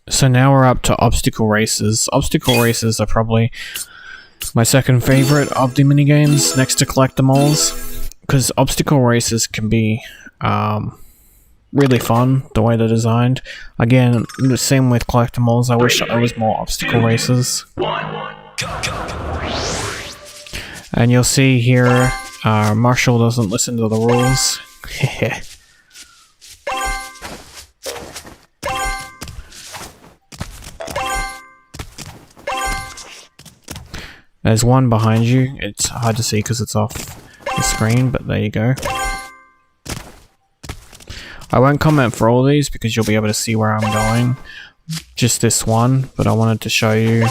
So now we're up to obstacle races. Obstacle races are probably my second favorite of the minigames, next to Collect-em-alls, because obstacle races can be really fun the way they're designed. Again, the same with Collect-em-alls. I wish there was more obstacle races. 1, go. And you'll see here, Marshall doesn't listen to the rules. There's one behind you. It's hard to see because it's off the screen, but there you go. I won't comment for all these because you'll be able to see where I'm going. Just this one, but I wanted to show you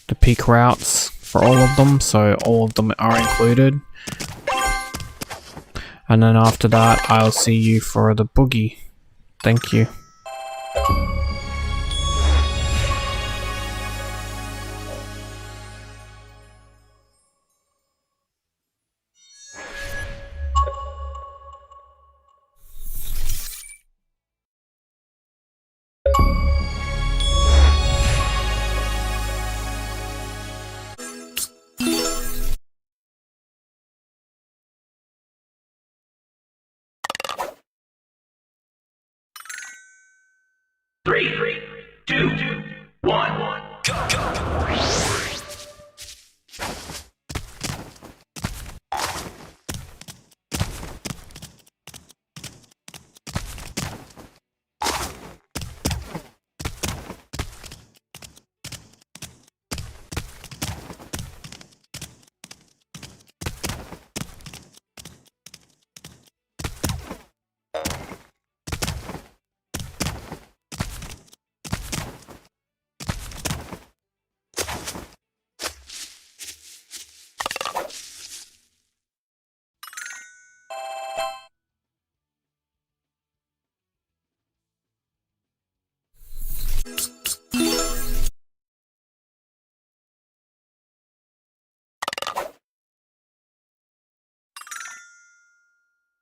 the peak routes for all of them, so all of them are included. And then after that, I'll see you for the boogie. Thank you. Three, 2, 1, go.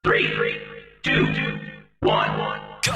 Three, 2, 1, go.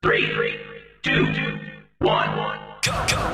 Three, 2, 1. Go, go.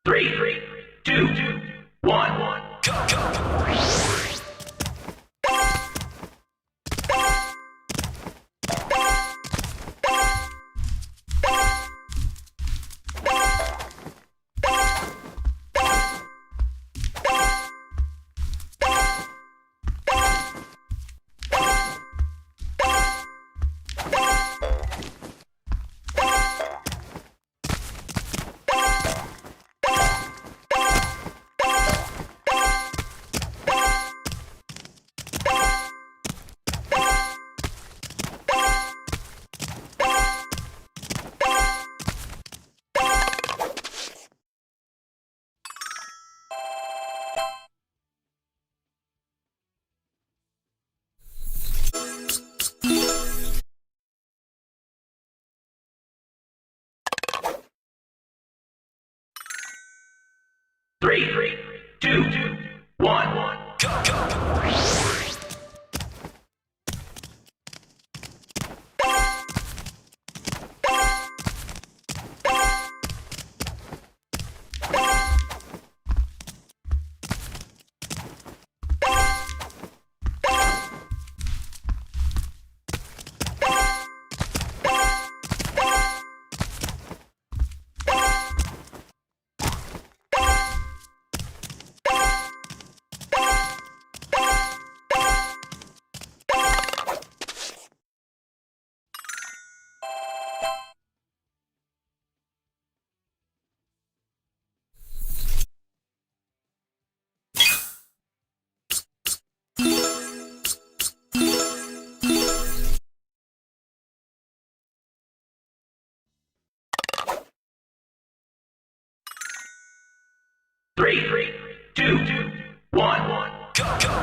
Three, two, 1. Go, go. Three, two, 1. Go, go. Three, two, 1. Go, go.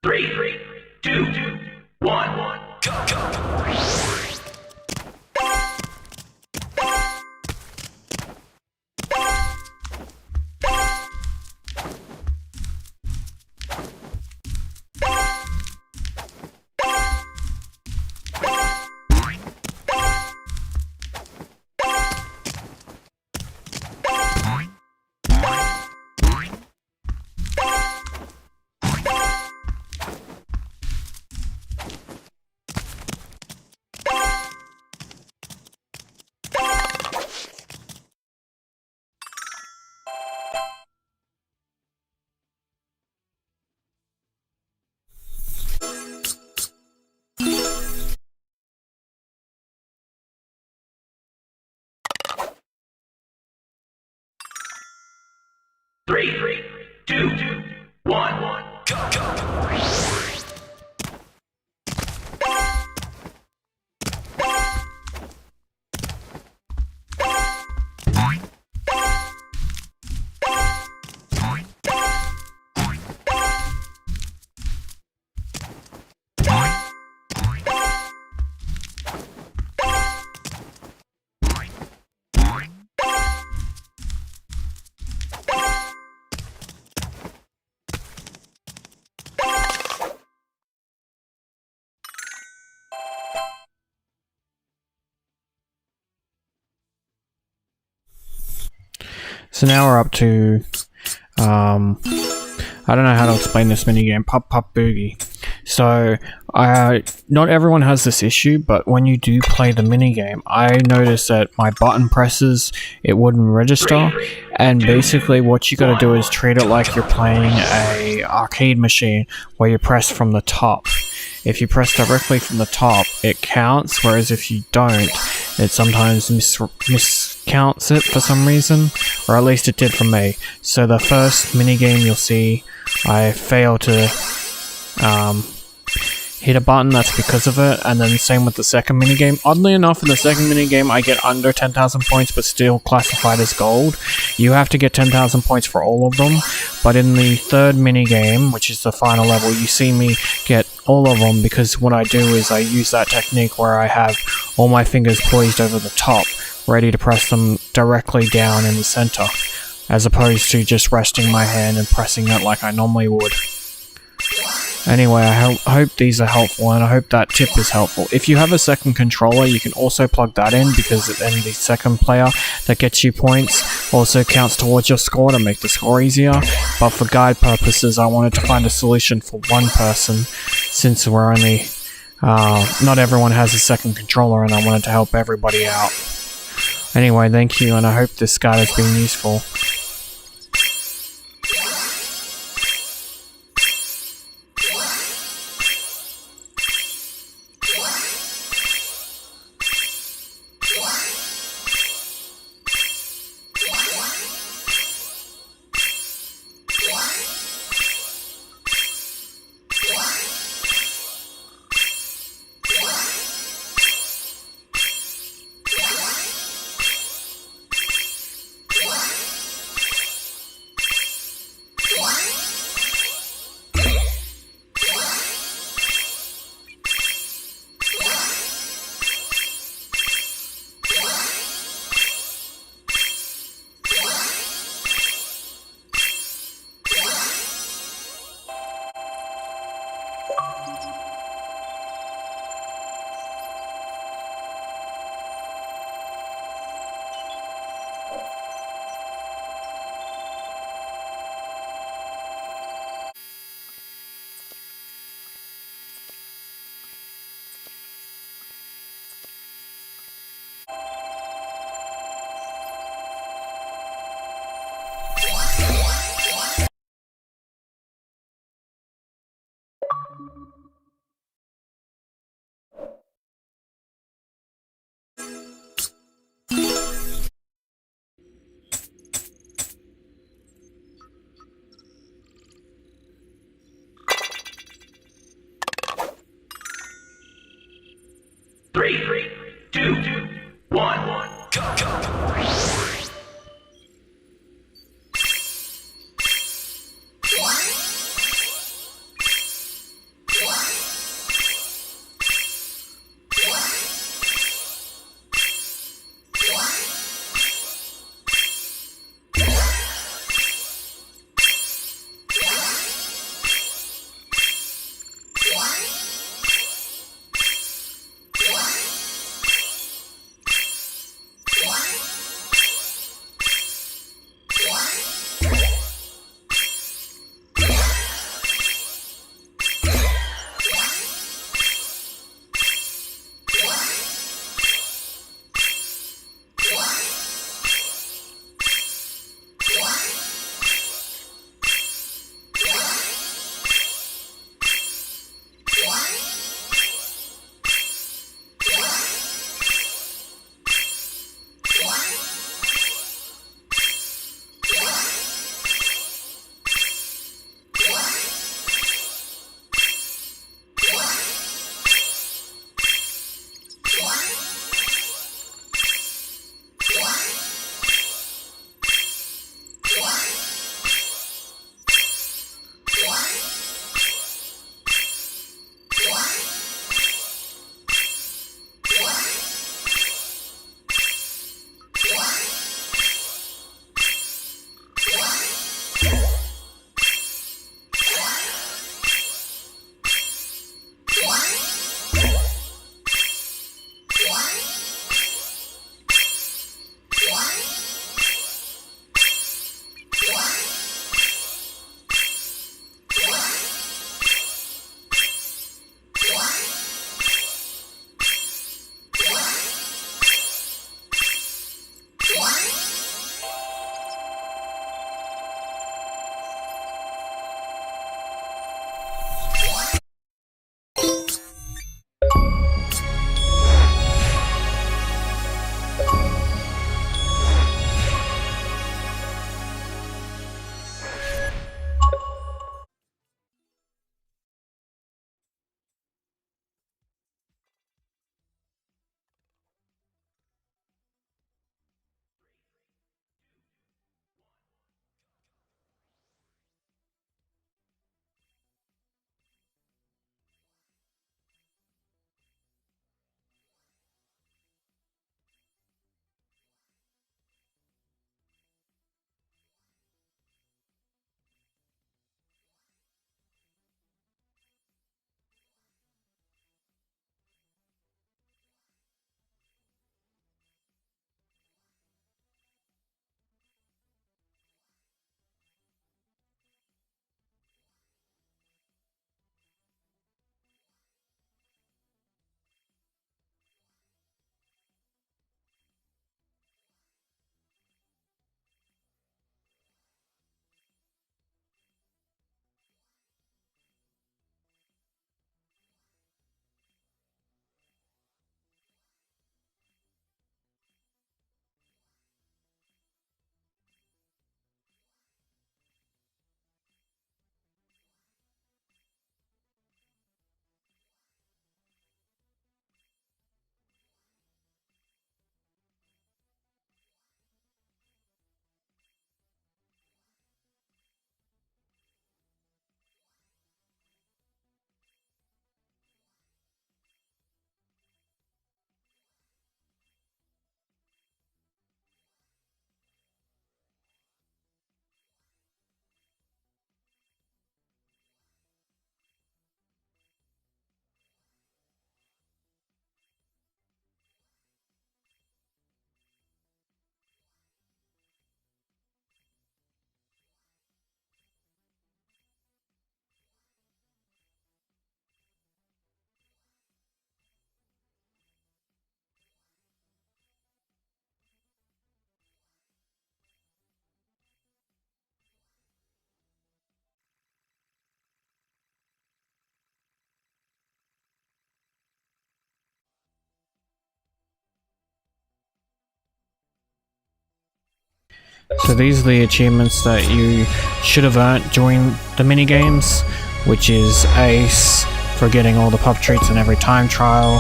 Three, two, 1. Go, go. Three, two, 1. Go, go. So now we're up to, I don't know how to explain this minigame, Pup Pup Boogie. So, not everyone has this issue, but when you do play the minigame, I noticed that my button presses, it wouldn't register, and basically what you gotta do is treat it like you're playing a arcade machine where you press from the top. If you press directly from the top, it counts, whereas if you don't, it sometimes miscounts it for some reason, or at least it did for me. So the first minigame you'll see, I fail to hit a button, that's because of it, and then same with the second minigame. Oddly enough, in the second minigame, I get under 10,000 points, but still classified as gold. You have to get 10,000 points for all of them, but in the third minigame, which is the final level, you see me get all of them, because what I do is I use that technique where I have all my fingers poised over the top, ready to press them directly down in the center, as opposed to just resting my hand and pressing it like I normally would. Anyway, I hope these are helpful, and I hope that tip is helpful. If you have a second controller, you can also plug that in, because then the second player that gets you points also counts towards your score to make the score easier. But for guide purposes, I wanted to find a solution for one person, since we're only, not everyone has a second controller, and I wanted to help everybody out. Anyway, thank you, and I hope this guide has been useful. So these are the achievements that you should have earned during the minigames, which is Ace for getting all the pup treats in every time trial,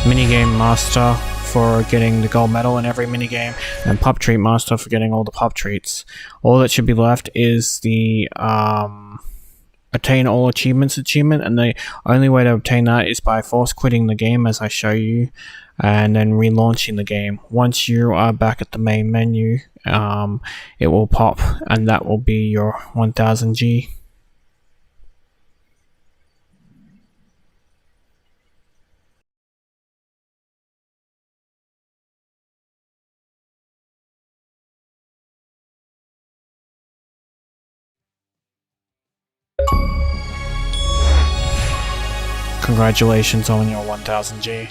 Minigame Master for getting the gold medal in every minigame, and Pup Treat Master for getting all the pup treats. All that should be left is the Attain All Achievements achievement, and the only way to obtain that is by force quitting the game, as I show you, and then relaunching the game. Once you are back at the main menu, it will pop, and that will be your 1000G. Congratulations on your 1000G.